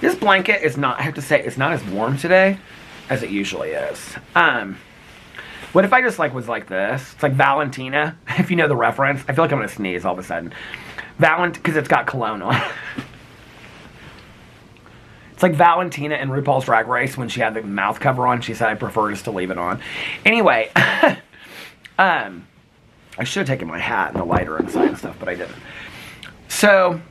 This blanket is not... I have to say, it's not as warm today as it usually is. What if I just was like this? It's like Valentina, if you know the reference. I feel like I'm gonna sneeze all of a sudden. Because it's got cologne on. It's like Valentina in RuPaul's Drag Race when she had the mouth cover on. She said, I prefer just to leave it on. Anyway, I should have taken my hat and the lighter inside and stuff, but I didn't. So,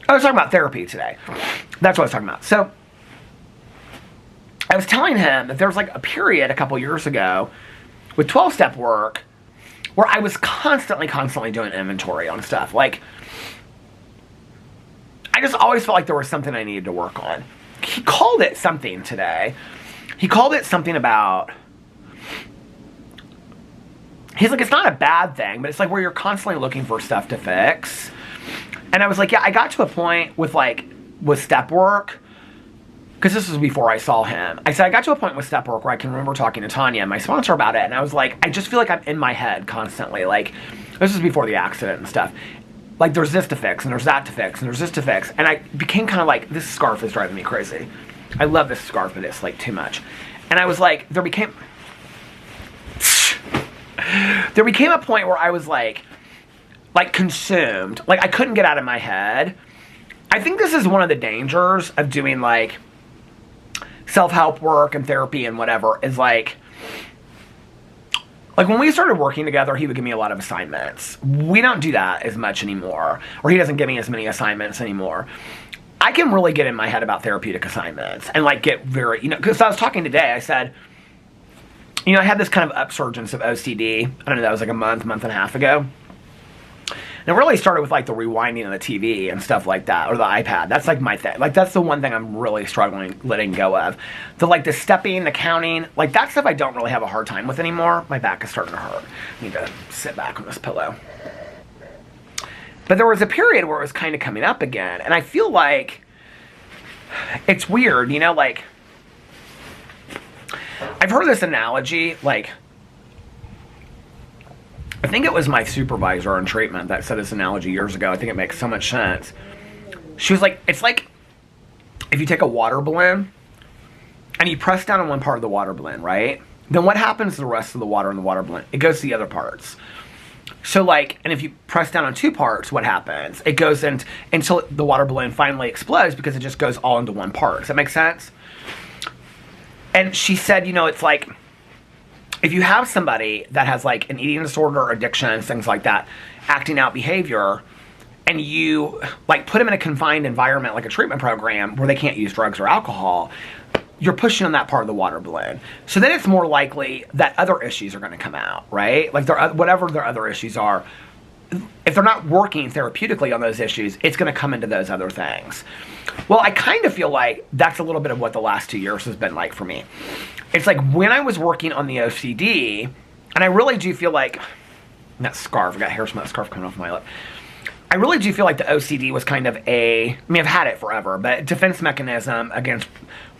I was talking about therapy today. That's what I was talking about. So, I was telling him that there was a period a couple years ago with 12-step work where I was constantly doing inventory on stuff. I just always felt like there was something I needed to work on. He called it something today. He called it something about... He's like, it's not a bad thing, but it's where you're constantly looking for stuff to fix. And I was like, yeah, I got to a point with step work, because this was before I saw him. I said, I got to a point with step work where I can remember talking to Tanya, my sponsor, about it, and I was like, I just feel like I'm in my head constantly. This was before the accident and stuff. There's this to fix, and there's that to fix, and there's this to fix. And I became kind of this scarf is driving me crazy. I love this scarf, but it's too much. And I was like, there became a point where I was consumed. I couldn't get out of my head. I think this is one of the dangers of doing self-help work and therapy and whatever, is when we started working together, he would give me a lot of assignments. We don't do that as much anymore, or he doesn't give me as many assignments anymore. I can really get in my head about therapeutic assignments and get very, because I was talking today, I said, I had this kind of upsurgence of OCD. I don't know, that was a month and a half ago. And it really started with the rewinding of the TV and stuff like that, or the iPad. That's my thing. That's the one thing I'm really struggling letting go of. The stepping, the counting, that stuff I don't really have a hard time with anymore. My back is starting to hurt. I need to sit back on this pillow. But there was a period where it was kind of coming up again, and I feel like it's weird, I've heard this analogy, I think it was my supervisor in treatment that said this analogy years ago. I think it makes so much sense. She was like, it's like if you take a water balloon and you press down on one part of the water balloon, right? Then what happens to the rest of the water in the water balloon? It goes to the other parts. So like, and if you press down on two parts, what happens? It goes in until the water balloon finally explodes because it just goes all into one part. Does that make sense? And she said, it's like, if you have somebody that has like an eating disorder, addiction, things like that, acting out behavior, and you like put them in a confined environment like a treatment program where they can't use drugs or alcohol, you're pushing on that part of the water balloon. So then it's more likely that other issues are going to come out, right? Like whatever their other issues are, if they're not working therapeutically on those issues, it's going to come into those other things. Well, I kind of feel like that's a little bit of what the last 2 years has been like for me. It's like when I was working on the OCD, and I really do feel like, that scarf, I got hair from that scarf coming off my lip. I really do feel like the OCD was kind of I've had it forever, but defense mechanism against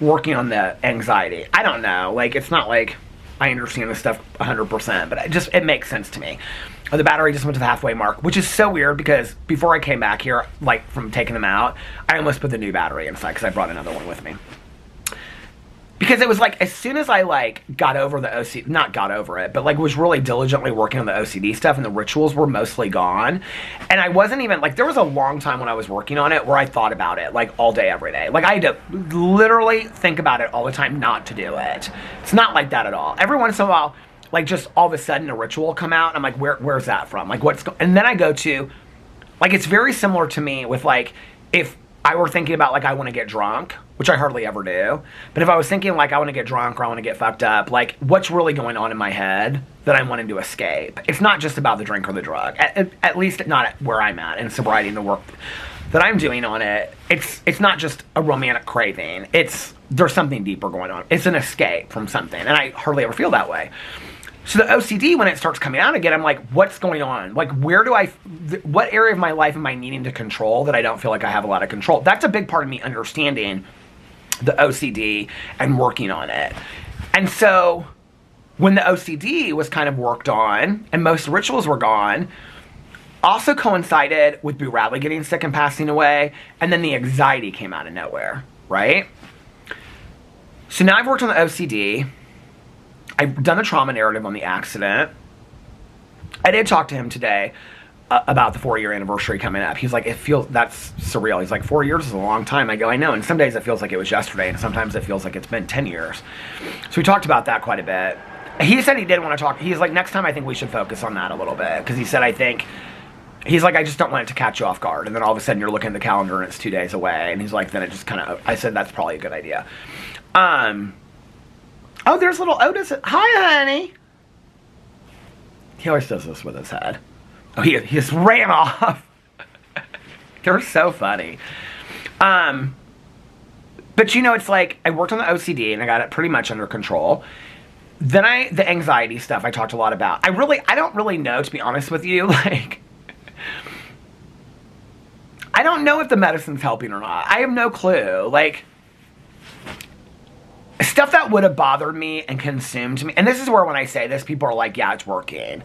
working on the anxiety. I don't know. Like, it's not like I understand this stuff 100%, but it makes sense to me. The battery just went to the halfway mark, which is so weird because before I came back here, like from taking them out, I almost put the new battery inside because I brought another one with me. Because it was like, as soon as I like got over the OCD, not got over it, but like was really diligently working on the OCD stuff and the rituals were mostly gone. And I wasn't even, like, there was a long time when I was working on it where I thought about it like all day, every day. Like I had to literally think about it all the time not to do it. It's not like that at all. Every once in a while, like just all of a sudden a ritual will come out and I'm like, where's that from? Like and then I go to, like, it's very similar to me with like, if I were thinking about like I want to get drunk, which I hardly ever do, but if I was thinking like I want to get drunk or I want to get fucked up, like what's really going on in my head that I'm wanting to escape? It's not just about the drink or the drug, at least not at where I'm at in sobriety and the work that I'm doing on it. It's not just a romantic craving. There's something deeper going on. It's an escape from something, and I hardly ever feel that way. So the OCD, when it starts coming out again, I'm like, what's going on? Like, what area of my life am I needing to control that I don't feel like I have a lot of control? That's a big part of me understanding the OCD and working on it. And so when the OCD was kind of worked on and most rituals were gone, also coincided with Boo Radley getting sick and passing away, and then the anxiety came out of nowhere, right? So now I've worked on the OCD. I've done a trauma narrative on the accident. I did talk to him today about the 4-year anniversary coming up. He's like, that's surreal. He's like, 4 years is a long time. I go, I know. And some days it feels like it was yesterday, and sometimes it feels like it's been 10 years. So we talked about that quite a bit. He said he did want to talk. He's like, next time I think we should focus on that a little bit. Because he said, he's like, I just don't want it to catch you off guard. And then all of a sudden you're looking at the calendar and it's 2 days away. And he's like, then it just kind of, I said, that's probably a good idea. Oh, there's little Otis. Hi, honey. He always does this with his head. Oh, he just ran off. They're so funny. But it's like, I worked on the OCD and I got it pretty much under control. Then the anxiety stuff I talked a lot about. I don't really know, to be honest with you. Like, I don't know if the medicine's helping or not. I have no clue. Like, stuff that would have bothered me and consumed me, and this is where when I say this, people are like, yeah, it's working.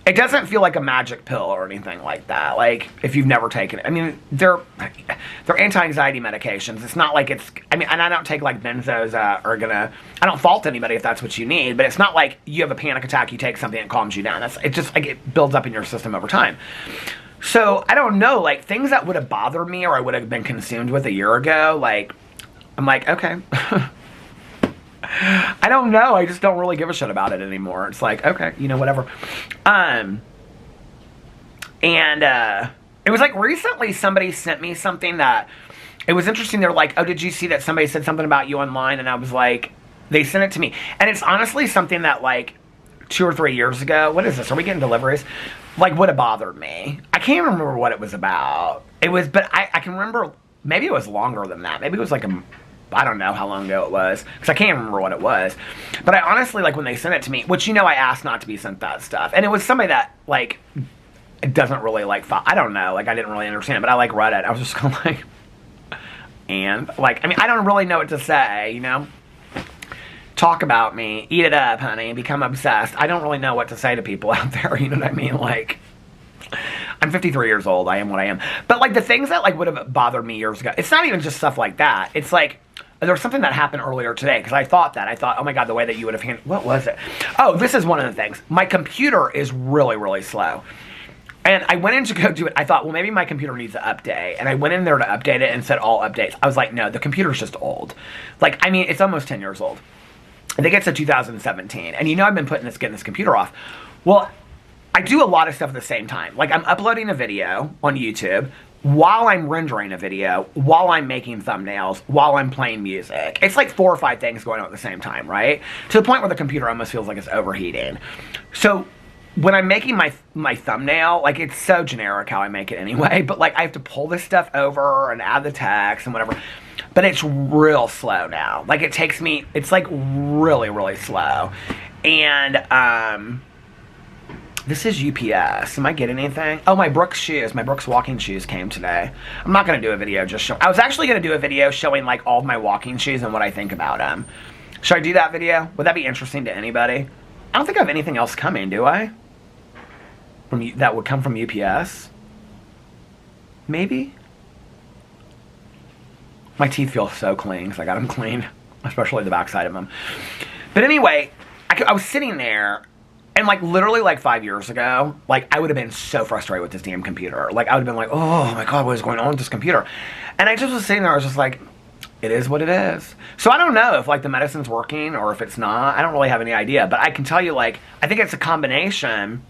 It doesn't feel like a magic pill or anything like that. Like, if you've never taken it. I mean, they're anti-anxiety medications. It's not like and I don't take like benzos I don't fault anybody if that's what you need, but it's not like you have a panic attack, you take something and it calms you down. It's just like it builds up in your system over time. So, I don't know, like, things that would have bothered me or I would have been consumed with a year ago, like, I'm like, okay. I don't know. I just don't really give a shit about it anymore. It's like, okay, whatever. And it was like recently somebody sent me something that, it was interesting. They're like, oh, did you see that somebody said something about you online? And I was like, they sent it to me. And it's honestly something that like 2 or 3 years ago, what is this? Are we getting deliveries? Like, would have bothered me. I can't remember what it was about. But I can remember, maybe it was longer than that. Maybe it was like I don't know how long ago it was, because I can't remember what it was. But I honestly, like, when they sent it to me, which, I asked not to be sent that stuff. And it was somebody that, like, it doesn't really, like, I don't know. Like, I didn't really understand it, but I, like, read it. I was just kind of like, and? Like, I mean, I don't really know what to say, talk about me, eat it up, honey, become obsessed. I don't really know what to say to people out there, you know what I mean? Like, I'm 53 years old, I am what I am. But like the things that like would have bothered me years ago, it's not even just stuff like that. It's like, there was something that happened earlier today, because I thought, oh my God, the way that you would have handled, what was it? Oh, this is one of the things. My computer is really, really slow. And I went in to go do it. I thought, well, maybe my computer needs an update. And I went in there to update it and said all updates. I was like, no, the computer's just old. Like, I mean, it's almost 10 years old. I think it's a 2017. And you know I've been getting this computer off. Well, I do a lot of stuff at the same time. Like, I'm uploading a video on YouTube while I'm rendering a video, while I'm making thumbnails, while I'm playing music. It's like 4 or 5 things going on at the same time, right? To the point where the computer almost feels like it's overheating. So when I'm making my thumbnail, like, it's so generic how I make it anyway, but like I have to pull this stuff over and add the text and whatever. But it's real slow now. Like, it takes me, it's like really, really slow. And this is UPS. Am I getting anything? Oh, my Brooks shoes. My Brooks walking shoes came today. I'm not going to do a video just showing. I was actually going to do a video showing like all of my walking shoes and what I think about them. Should I do that video? Would that be interesting to anybody? I don't think I have anything else coming, do I? That would come from UPS? Maybe? My teeth feel so clean because I got them cleaned. Especially the backside of them. But anyway, I was sitting there. And like literally like 5 years ago, like I would have been so frustrated with this damn computer. Like I would have been like, oh my God, what is going on with this computer? And I just was sitting there, I was just like, it is what it is. So I don't know if like the medicine's working or if it's not. I don't really have any idea. But I can tell you, like, I think it's a combination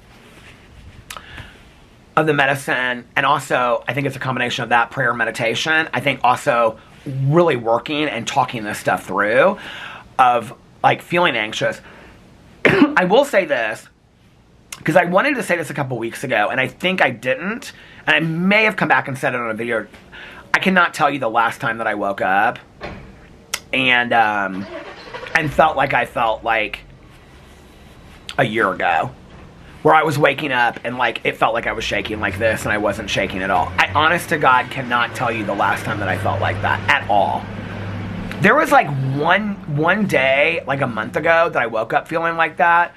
of the medicine, and also I think it's a combination of that, prayer, meditation. I think also really working and talking this stuff through of like feeling anxious. I will say this, because I wanted to say this a couple weeks ago, and I think I didn't, and I may have come back and said it on a video. I cannot tell you the last time that I woke up and felt like I felt like a year ago, where I was waking up and like it felt like I was shaking like this, and I wasn't shaking at all. I honest to God cannot tell you the last time that I felt like that at all. There was like one day, like a month ago, that I woke up feeling like that.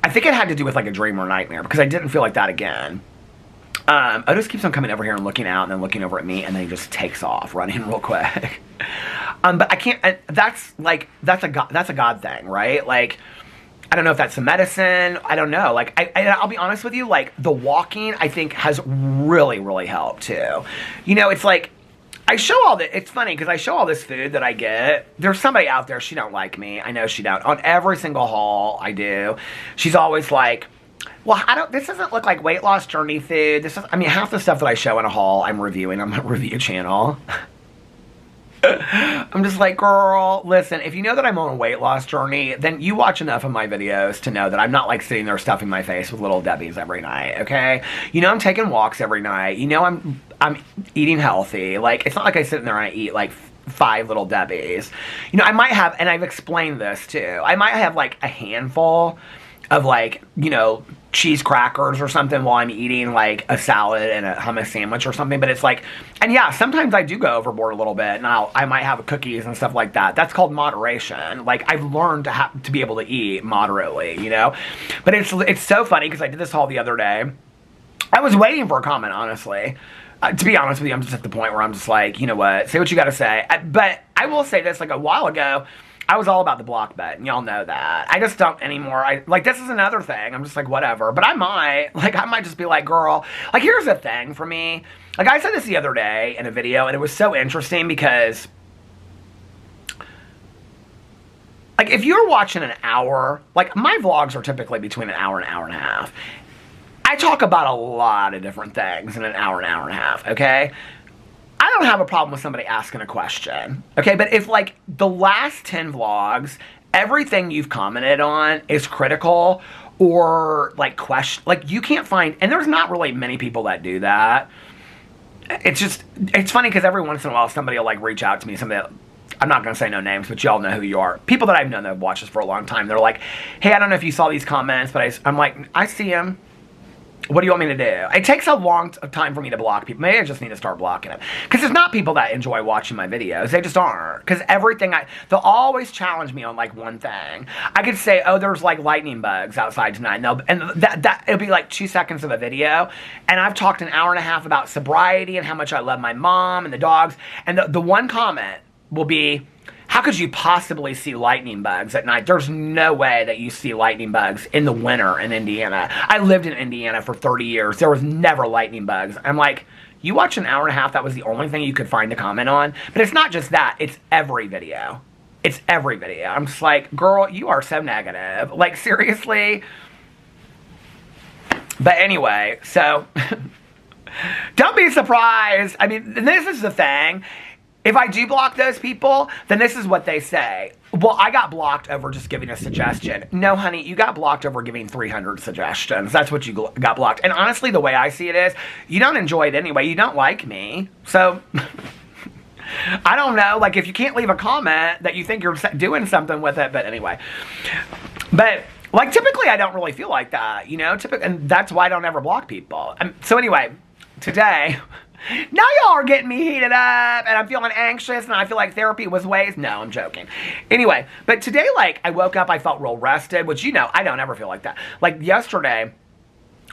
I think it had to do with like a dream or nightmare, because I didn't feel like that again. Otis keeps on coming over here and looking out and then looking over at me, and then he just takes off running real quick. But I can't, that's a God thing, right? Like, I don't know if that's the medicine. I don't know. Like, I'll be honest with you, like the walking, I think has really, really helped too. You know, it's like, I show all this, it's funny because I show all this food that I get. There's somebody out there, she don't like me. I know she don't. On every single haul I do, she's always like, well, this doesn't look like weight loss journey food. I mean, half the stuff that I show in a haul, I'm reviewing on my review channel. I'm just like, girl, listen, if you know that I'm on a weight loss journey, then you watch enough of my videos to know that I'm not like sitting there stuffing my face with little Debbie's every night, okay? You know I'm taking walks every night. You know I'm eating healthy. Like, it's not like I sit in there and I eat like 5 little Debbie's. You know, I might have, and I've explained this too, I might have like a handful of like, you know, cheese crackers or something while I'm eating like a salad and a hummus sandwich or something. But it's like, and yeah, sometimes I do go overboard a little bit, and I might have cookies and stuff like that. That's called moderation. Like, I've learned to be able to eat moderately, you know. But it's so funny because I did this haul the other day. I was waiting for a comment, honestly. To be honest with you, I'm just at the point where I'm just like, you know what, say what you got to say. But I will say this, like a while ago, I was all about the block button. Y'all know that. I just don't anymore. This is another thing. I'm just like, whatever. But I might just be like, girl, like, here's the thing for me. Like, I said this the other day in a video, and it was so interesting because, like, if you're watching an hour, like, my vlogs are typically between an hour and a half. I talk about a lot of different things in an hour and a half, okay? I don't have a problem with somebody asking a question, okay? But if, like, the last 10 vlogs, everything you've commented on is critical or, like, you can't find, and there's not really many people that do that. It's funny because every once in a while somebody will, like, reach out to me, I'm not going to say no names, but y'all know who you are. People that I've known that have watched this for a long time, they're like, hey, I don't know if you saw these comments, but I'm like, I see them. What do you want me to do? It takes a long time for me to block people. Maybe I just need to start blocking them. Because there's not people that enjoy watching my videos. They just aren't. Because they'll always challenge me on like one thing. I could say, oh, there's like lightning bugs outside tonight. And it'll be like 2 seconds of a video. And I've talked an hour and a half about sobriety and how much I love my mom and the dogs. And the one comment will be, how could you possibly see lightning bugs at night? There's no way that you see lightning bugs in the winter in Indiana. I lived in Indiana for 30 years. There was never lightning bugs. I'm like, you watched an hour and a half, that was the only thing you could find to comment on? But it's not just that. It's every video. It's every video. I'm just like, girl, you are so negative. Like, seriously? But anyway, so don't be surprised. I mean, this is the thing. If I do block those people, then this is what they say. Well, I got blocked over just giving a suggestion. No, honey, you got blocked over giving 300 suggestions. That's what you got blocked. And honestly, the way I see it is, you don't enjoy it anyway. You don't like me. So, I don't know. Like, if you can't leave a comment that you think you're doing something with it. But anyway. But, like, typically I don't really feel like that, you know? And that's why I don't ever block people. So anyway, today... Now y'all are getting me heated up, and I'm feeling anxious, and I feel like therapy was waste. No, I'm joking. Anyway, but today, like, I woke up, I felt real rested, which, you know, I don't ever feel like that. Like, yesterday,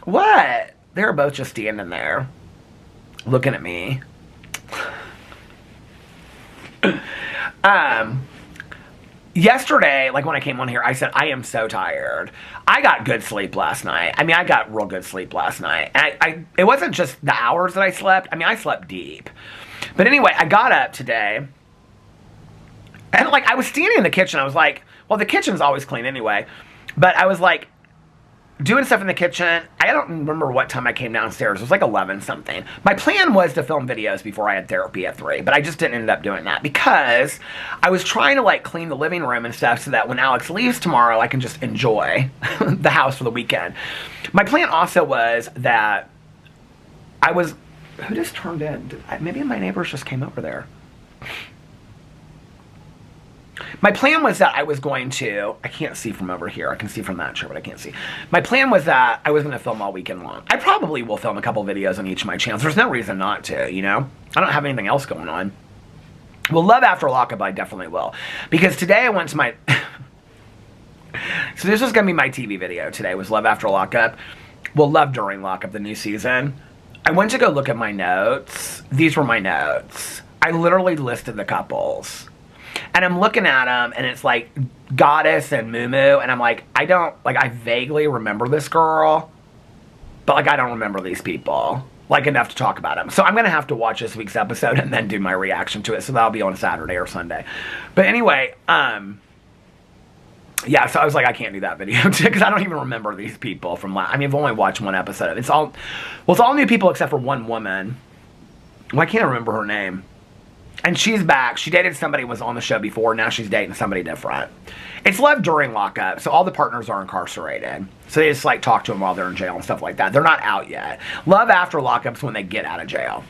what? They were both just standing there, looking at me. Yesterday, like when I came on here, I said, I am so tired. I got good sleep last night. I mean, I got real good sleep last night. And it wasn't just the hours that I slept. I mean, I slept deep. But anyway, I got up today. And like, I was standing in the kitchen. I was like, well, the kitchen's always clean anyway. But I was like, doing stuff in the kitchen. I don't remember what time I came downstairs. It was like 11 something. My plan was to film videos before I had therapy at 3, but I just didn't end up doing that because I was trying to like clean the living room and stuff so that when Alex leaves tomorrow, I can just enjoy the house for the weekend. My plan also was that who just turned in? Maybe my neighbors just came over there. My plan was that I was going to, I can't see from over here. I can see from that chair, but I can't see. My plan was that I was going to film all weekend long. I probably will film a couple videos on each of my channels. There's no reason not to, you know? I don't have anything else going on. Well, Love After Lockup, I definitely will. Because today I went to my... So this was going to be my TV video today, was Love After Lockup. Well, Love During Lockup, the new season. I went to go look at my notes. These were my notes. I literally listed the couples. And I'm looking at them, and it's like Goddess and Moo Moo, and I'm like, I vaguely remember this girl, but like I don't remember these people, like enough to talk about them. So I'm going to have to watch this week's episode and then do my reaction to it, so that'll be on Saturday or Sunday. But anyway, yeah, so I was like, I can't do that video, because I don't even remember these people from I mean, I've only watched one episode. It's all new people except for one woman. Well, I can't remember her name. And she's back. She dated somebody who was on the show before. Now she's dating somebody different. It's Love During Lockup, so all the partners are incarcerated. So they just like talk to them while they're in jail and stuff like that. They're not out yet. Love After Lockup's when they get out of jail.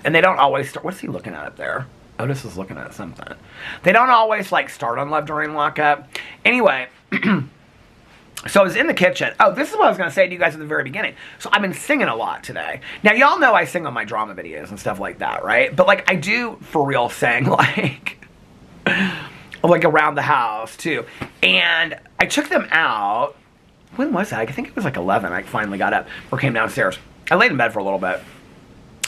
And they don't always start. What's he looking at up there? Otis is looking at something. They don't always like start on Love During Lockup. Anyway, so I was in the kitchen. Oh, this is what I was going to say to you guys at the very beginning. So I've been singing a lot today. Now, y'all know I sing on my drama videos and stuff like that, right? But, like, I do for real sing, like around the house, too. And I took them out. When was that? I think it was, like, 11. I finally got up or came downstairs. I laid in bed for a little bit.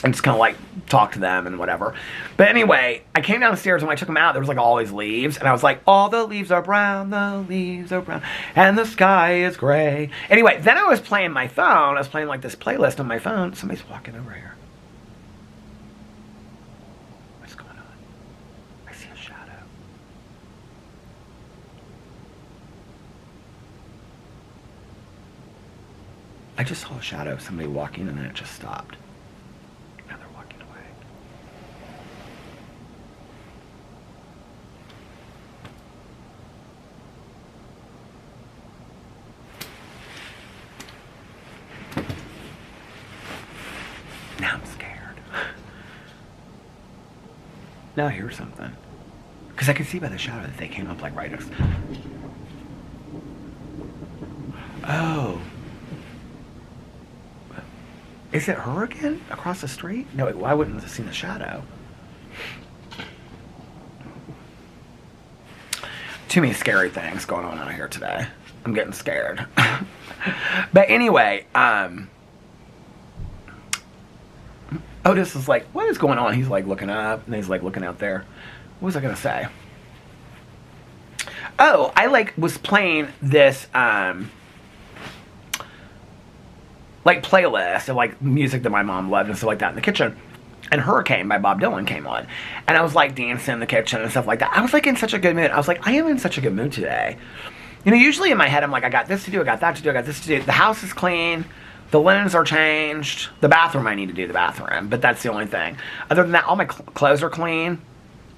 And just kind of like talk to them and whatever. But anyway, I came downstairs and when I took them out, there was like all these leaves. And I was like, all the leaves are brown, the leaves are brown, and the sky is gray. Anyway, then I was playing my phone. I was playing like this playlist on my phone. Somebody's walking over here. What's going on? I see a shadow. I just saw a shadow of somebody walking and then it just stopped. Now I'm scared. Now I hear something. Because I could see by the shadow that they came up like right next. Oh. Is it her again across the street? No, I wouldn't have seen the shadow. Too many scary things going on out here today. I'm getting scared. But anyway, Otis is like, what is going on? He's like looking up, and he's like looking out there. What was I gonna say? Oh, I like was playing this like playlist of like music that my mom loved and stuff like that in the kitchen. And Hurricane by Bob Dylan came on. And I was like dancing in the kitchen and stuff like that. I was like in such a good mood. I was like, I am in such a good mood today. You know, usually in my head I'm like, I got this to do, I got that to do, I got this to do. The house is clean. The linens are changed. The bathroom, I need to do the bathroom. But that's the only thing. Other than that, all my clothes are clean.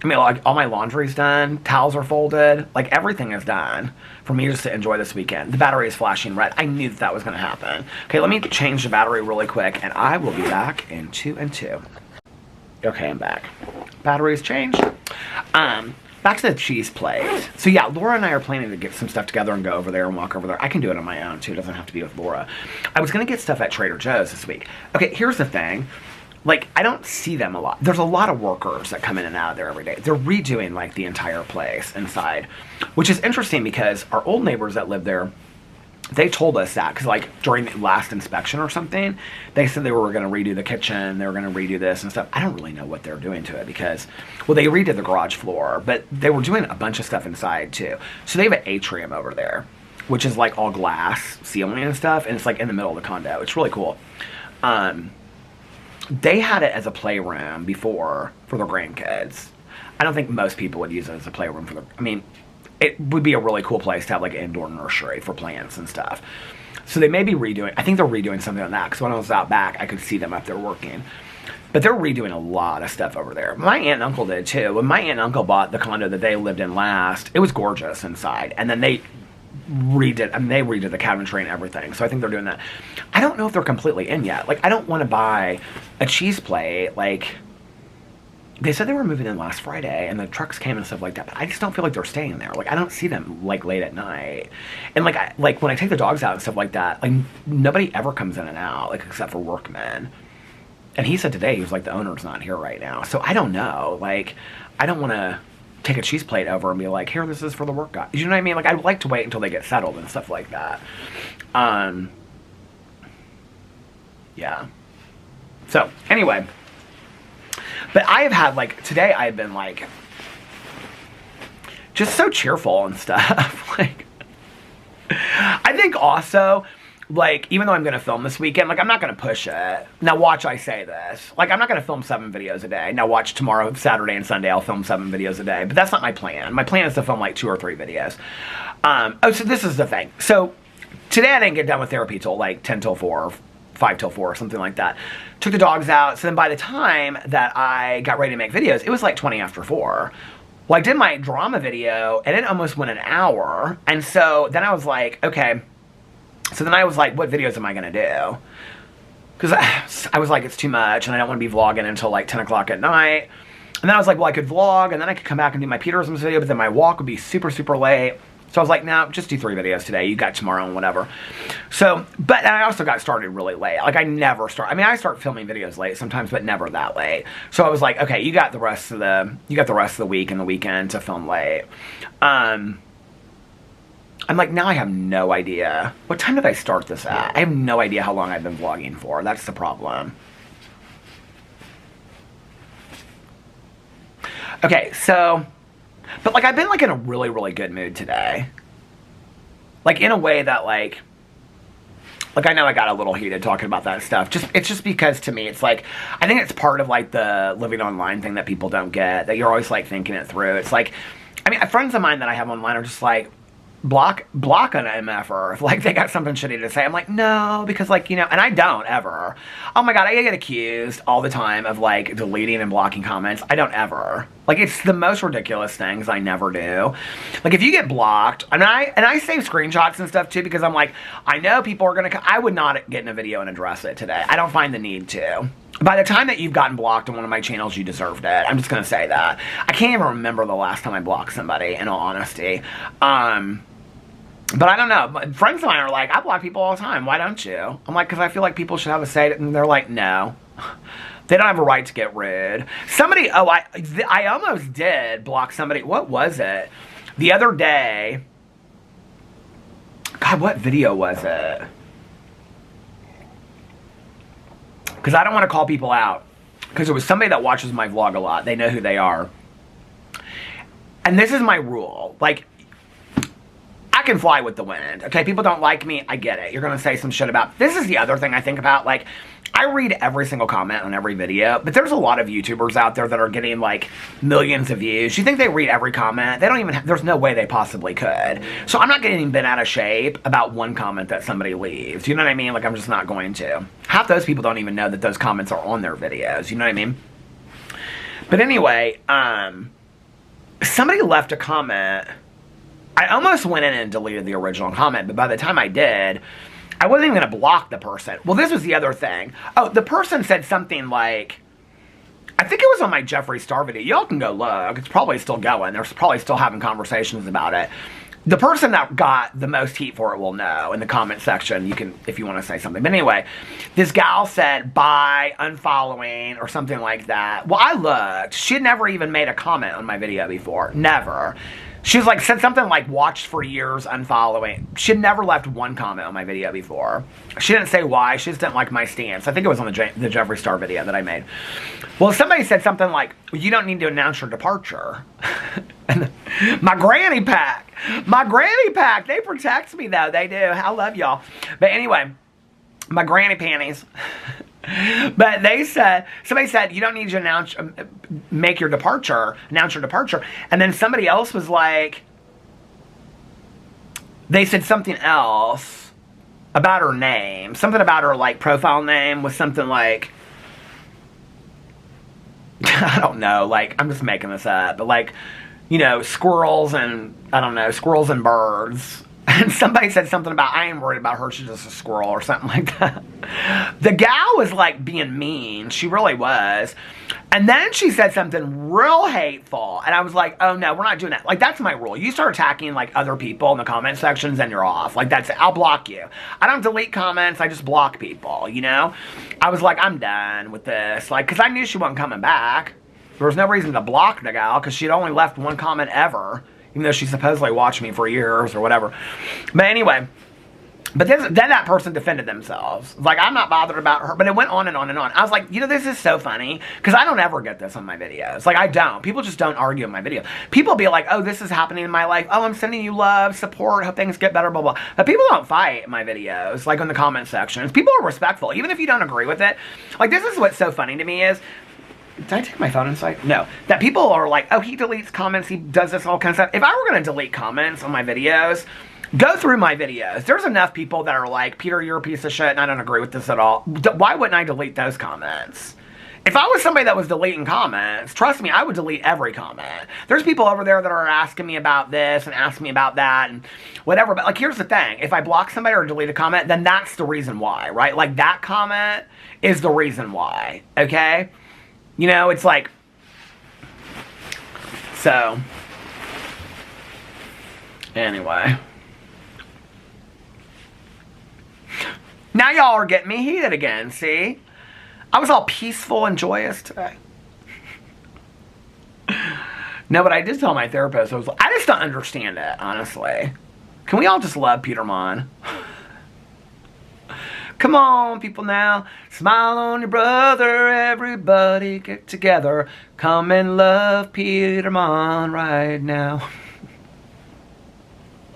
I mean, like, all my laundry's done. Towels are folded. Like, everything is done for me just to enjoy this weekend. The battery is flashing red. I knew that was going to happen. Okay, let me change the battery really quick, and I will be back in 2 and 2. Okay, I'm back. Battery's changed. Back to the cheese plate. So, yeah, Laura and I are planning to get some stuff together and go over there and walk over there. I can do it on my own, too. It doesn't have to be with Laura. I was going to get stuff at Trader Joe's this week. Okay, here's the thing. Like, I don't see them a lot. There's a lot of workers that come in and out of there every day. They're redoing, like, the entire place inside, which is interesting because our old neighbors that live there, they told us that because, like, during the last inspection or something, they said they were going to redo the kitchen, they were going to redo this and stuff. I don't really know what they're doing to it because, well, they redid the garage floor, but they were doing a bunch of stuff inside, too. So they have an atrium over there, which is, like, all glass ceiling and stuff, and it's, like, in the middle of the condo. It's really cool. They had it as a playroom before for their grandkids. I don't think most people would use it as a playroom for their... I mean, it would be a really cool place to have like an indoor nursery for plants and stuff. So they may be redoing... I think they're redoing something on that because when I was out back, I could see them up there working. But they're redoing a lot of stuff over there. My aunt and uncle did too. When my aunt and uncle bought the condo that they lived in last, it was gorgeous inside. And then they redid... I mean, they redid the cabinetry and everything. So I think they're doing that. I don't know if they're completely in yet. Like, I don't want to buy a cheese plate. Like, they said they were moving in last Friday, and the trucks came and stuff like that. But I just don't feel like they're staying there. Like, I don't see them, like, late at night. And, like, when I take the dogs out and stuff like that, like, nobody ever comes in and out, like, except for workmen. And he said today, he was like, the owner's not here right now. So I don't know. Like, I don't want to take a cheese plate over and be like, here, this is for the work guy. You know what I mean? Like, I'd like to wait until they get settled and stuff like that. Yeah. So, anyway. But I have had, like, today I have been, like, just so cheerful and stuff. Like, I think also, like, even though I'm going to film this weekend, like, I'm not going to push it. Now, watch I say this. Like, I'm not going to film 7 videos a day. Now, watch tomorrow, Saturday and Sunday, I'll film 7 videos a day. But that's not my plan. My plan is to film, like, 2 or 3 videos. Oh, so this is the thing. So, today I didn't get done with therapy till, like, 10 till 4, 5 till 4, something like that. Took the dogs out. So then by the time that I got ready to make videos, it was like 20 after 4. Well, I did my drama video, and it almost went an hour. And so then I was like, okay. So then I was like, what videos am I going to do? Because I was like, it's too much, and I don't want to be vlogging until like 10 o'clock at night. And then I was like, well, I could vlog, and then I could come back and do my Peterson's video, but then my walk would be super, super late. So I was like, no, just do 3 videos today. You got tomorrow and whatever. So, but I also got started really late. Like, I never start. I mean, I start filming videos late sometimes, but never that late. So I was like, okay, you got the rest of the week and the weekend to film late. I'm like, now I have no idea. What time did I start this at? I have no idea how long I've been vlogging for. That's the problem. Okay, so... But, like, I've been, like, in a really, really good mood today. Like, in a way that, like, I know I got a little heated talking about that stuff. It's just because, to me, it's, like, I think it's part of, like, the living online thing that people don't get. That you're always, like, thinking it through. It's, like, I mean, friends of mine that I have online are just, like, block an MFer if, like, they got something shitty to say. I'm like, no, because, like, you know, and I don't ever. Oh my god, I get accused all the time of, like, deleting and blocking comments. I don't ever. Like, it's the most ridiculous things I never do. Like, if you get blocked, and I save screenshots and stuff, too, because I'm like, I know people are gonna, I would not get in a video and address it today. I don't find the need to. By the time that you've gotten blocked on one of my channels, you deserved it. I'm just gonna say that. I can't even remember the last time I blocked somebody, in all honesty. But I don't know. Friends of mine are like, I block people all the time. Why don't you? I'm like, because I feel like people should have a say. And they're like, no. They don't have a right to get rid. Somebody, I almost did block somebody. What was it? The other day. God, what video was it? Because I don't want to call people out. Because it was somebody that watches my vlog a lot. They know who they are. And this is my rule. Like, I can fly with the wind. Okay, people don't like me. I get it. You're going to say some shit about... This is the other thing I think about. Like, I read every single comment on every video. But there's a lot of YouTubers out there that are getting, like, millions of views. You think they read every comment? They don't even... There's no way they possibly could. So I'm not getting bent out of shape about one comment that somebody leaves. You know what I mean? Like, I'm just not going to. Half those people don't even know that those comments are on their videos. You know what I mean? But anyway, somebody left a comment... I almost went in and deleted the original comment, but by the time I did, I wasn't even going to block the person. Well, this was the other thing. Oh, the person said something like, I think it was on my Jeffree Star video. Y'all can go look. It's probably still going. They're probably still having conversations about it. The person that got the most heat for it will know in the comment section. You can, if you want to say something. But anyway, this gal said, bye, unfollowing, or something like that. Well, I looked. She had never even made a comment on my video before. Never. She's like, said something like, watched for years, unfollowing. She had never left one comment on my video before. She didn't say why. She just didn't like my stance. I think it was on the Jeffree Star video that I made. Well, somebody said something like, you don't need to announce your departure. And my granny pack. My granny pack. They protect me, though. They do. I love y'all. But anyway, my granny panties. But they said, somebody said, you don't need to announce, make your departure, announce your departure. And then somebody else was like, they said something else about her name. Something about her, like, profile name was something like, I don't know, like, I'm just making this up. But, like, you know, squirrels and, I don't know, squirrels and birds. And somebody said something about, I ain't worried about her, she's just a squirrel or something like that. The gal was like being mean. She really was. And then she said something real hateful. And I was like, oh no, we're not doing that. Like, that's my rule. You start attacking like other people in the comment sections, then you're off. Like, that's it. I'll block you. I don't delete comments. I just block people, you know? I was like, I'm done with this. Like, because I knew she wasn't coming back. There was no reason to block the gal because she'd only left one comment ever. Even though she supposedly watched me for years or whatever. But anyway, but then that person defended themselves. Like, I'm not bothered about her. But it went on and on and on. I was like, you know, this is so funny. Because I don't ever get this on my videos. Like, I don't. People just don't argue in my video. People be like, oh, this is happening in my life. Oh, I'm sending you love, support, hope things get better, blah, blah. But people don't fight in my videos, like in the comment sections. People are respectful. Even if you don't agree with it. Like, this is what's so funny to me is, did I take my phone inside? No. That people are like, oh, he deletes comments, he does this all kind of stuff. If I were going to delete comments on my videos, go through my videos. There's enough people that are like, Peter, you're a piece of shit, and I don't agree with this at all. Why wouldn't I delete those comments? If I was somebody that was deleting comments, trust me, I would delete every comment. There's people over there that are asking me about this and asking me about that and whatever. But, like, here's the thing. If I block somebody or delete a comment, then that's the reason why, right? Like, that comment is the reason why, okay? You know, it's like, so, anyway. Now y'all are getting me heated again, see? I was all peaceful and joyous today. No, but I did tell my therapist, I just don't understand it, honestly. Can we all just love Peter Monn? Come on, people now. Smile on your brother. Everybody get together. Come and love Peter Monn right now.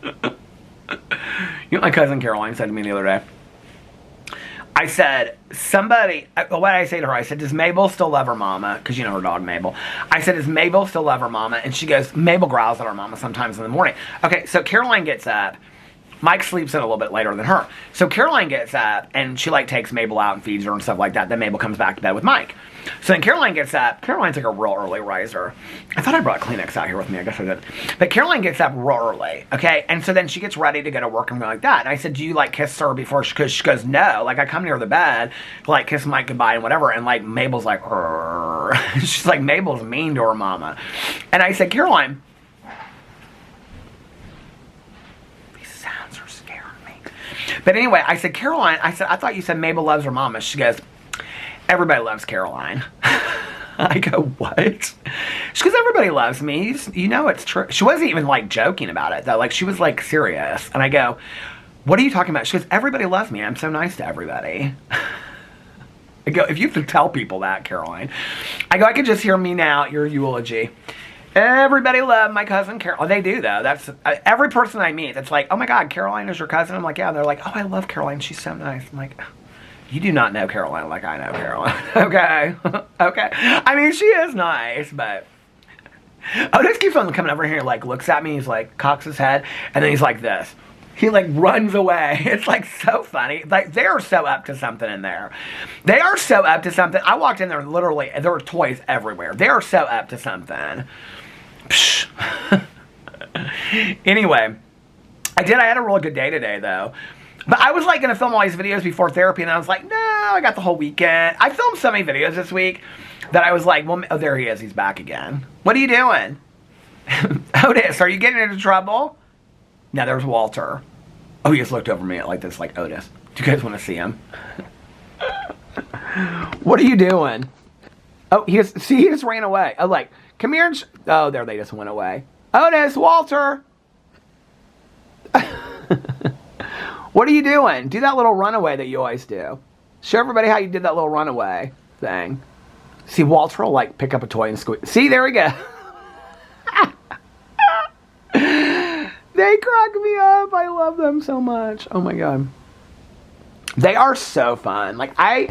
You know what my cousin Caroline said to me the other day? I said, what did I say to her? I said, does Mabel still love her mama? Because you know her dog, Mabel. I said, does Mabel still love her mama? And she goes, Mabel growls at her mama sometimes in the morning. Okay, so Caroline gets up. Mike sleeps in a little bit later than her. So Caroline gets up, and she, like, takes Mabel out and feeds her and stuff like that. Then Mabel comes back to bed with Mike. So then Caroline gets up. Caroline's like a real early riser. I thought I brought Kleenex out here with me. I guess I didn't. But Caroline gets up real early, okay? And so then she gets ready to go to work and go like that. And I said, do you, like, kiss her before she goes, no. Like, I come near the bed to, like, kiss Mike goodbye and whatever. And, like, Mabel's like, she's like, Mabel's mean to her mama. And I said, Caroline, these sounds But anyway, I said, Caroline, I said, I thought you said Mabel loves her mama. She goes, everybody loves Caroline. I go, what? She goes, everybody loves me. You know it's true. She wasn't even like joking about it though. Like she was like serious. And I go, what are you talking about? She goes, everybody loves me. I'm so nice to everybody. I go, if you have to tell people that, Caroline. I go, I could just hear me now, your eulogy. Everybody loved my cousin Caroline. Oh, they do though. That's every person I meet. It's like, oh my God, Caroline is your cousin. I'm like, yeah. They're like, oh, I love Caroline. She's so nice. I'm like, you do not know Caroline like I know Caroline. Okay, okay. I mean, she is nice, but Otis keeps on coming over here. Like looks at me. He's like cocks his head, and then he's like this. He like runs away. It's like so funny. Like they are so up to something in there. They are so up to something. I walked in there literally. There were toys everywhere. They are so up to something. Anyway, I had a really good day today though. But I was like going to film all these videos before therapy, and I was like, no, I got the whole weekend. I filmed so many videos this week that I was like, well, oh, there he is. He's back again. What are you doing? Otis, are you getting into trouble? Now there's Walter. Oh, he just looked over me like this, like, Otis, do you guys want to see him? What are you doing? Oh, he just ran away. Oh, like, come here and oh, there they just went away. Otis, Walter. What are you doing? Do that little runaway that you always do. Show everybody how you did that little runaway thing. See, Walter will like pick up a toy and squeeze. See, there we go. They crack me up. I love them so much. Oh my God. They are so fun. Like I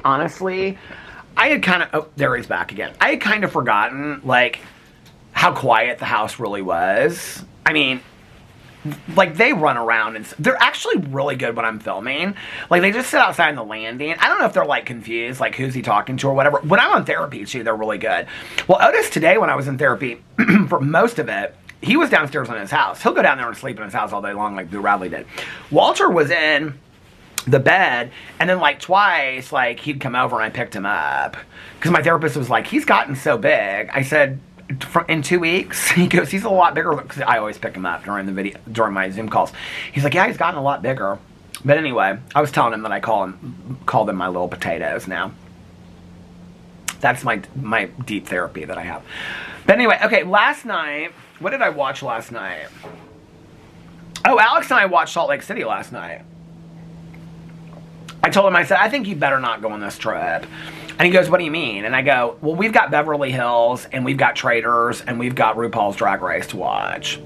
had kind of, oh, there he's back again. I had kind of forgotten like how quiet the house really was. I mean, like they run around and they're actually really good when I'm filming. Like they just sit outside on the landing. I don't know if they're like confused, like who's he talking to or whatever. When I'm on therapy too, they're really good. Well, Otis today when I was in therapy for most of it, he was downstairs in his house. He'll go down there and sleep in his house all day long like Boo Radley did. Walter was in the bed, and then like twice, like he'd come over and I picked him up. Because my therapist was like, he's gotten so big. I said, in 2 weeks, he goes, he's a lot bigger. Because I always pick him up during my Zoom calls. He's like, yeah, he's gotten a lot bigger. But anyway, I was telling him that I call them my little potatoes now. That's my deep therapy that I have. But anyway, okay, last night, what did I watch last night? Oh, Alex and I watched Salt Lake City last night. I told him, I said, I think you better not go on this trip. And he goes, what do you mean? And I go, well, we've got Beverly Hills, and we've got Traders, and we've got RuPaul's Drag Race to watch. Do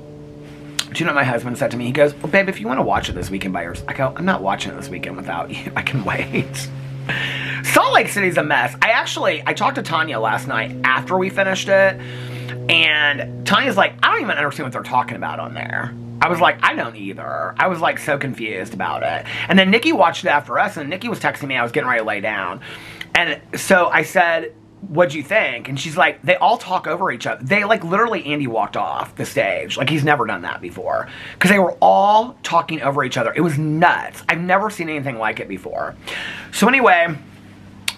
you know what my husband said to me? He goes, well, babe, if you want to watch it this weekend by yourself. I go, I'm not watching it this weekend without you. I can wait. Salt Lake City's a mess. I talked to Tanya last night after we finished it, and Tanya's like, I don't even understand what they're talking about on there. I was like, I don't either. I was like so confused about it. And then Nikki watched it after us, and Nikki was texting me. I was getting ready to lay down. And so I said, what'd you think? And she's like, they all talk over each other. They like literally, Andy walked off the stage. Like he's never done that before. Because they were all talking over each other. It was nuts. I've never seen anything like it before. So anyway,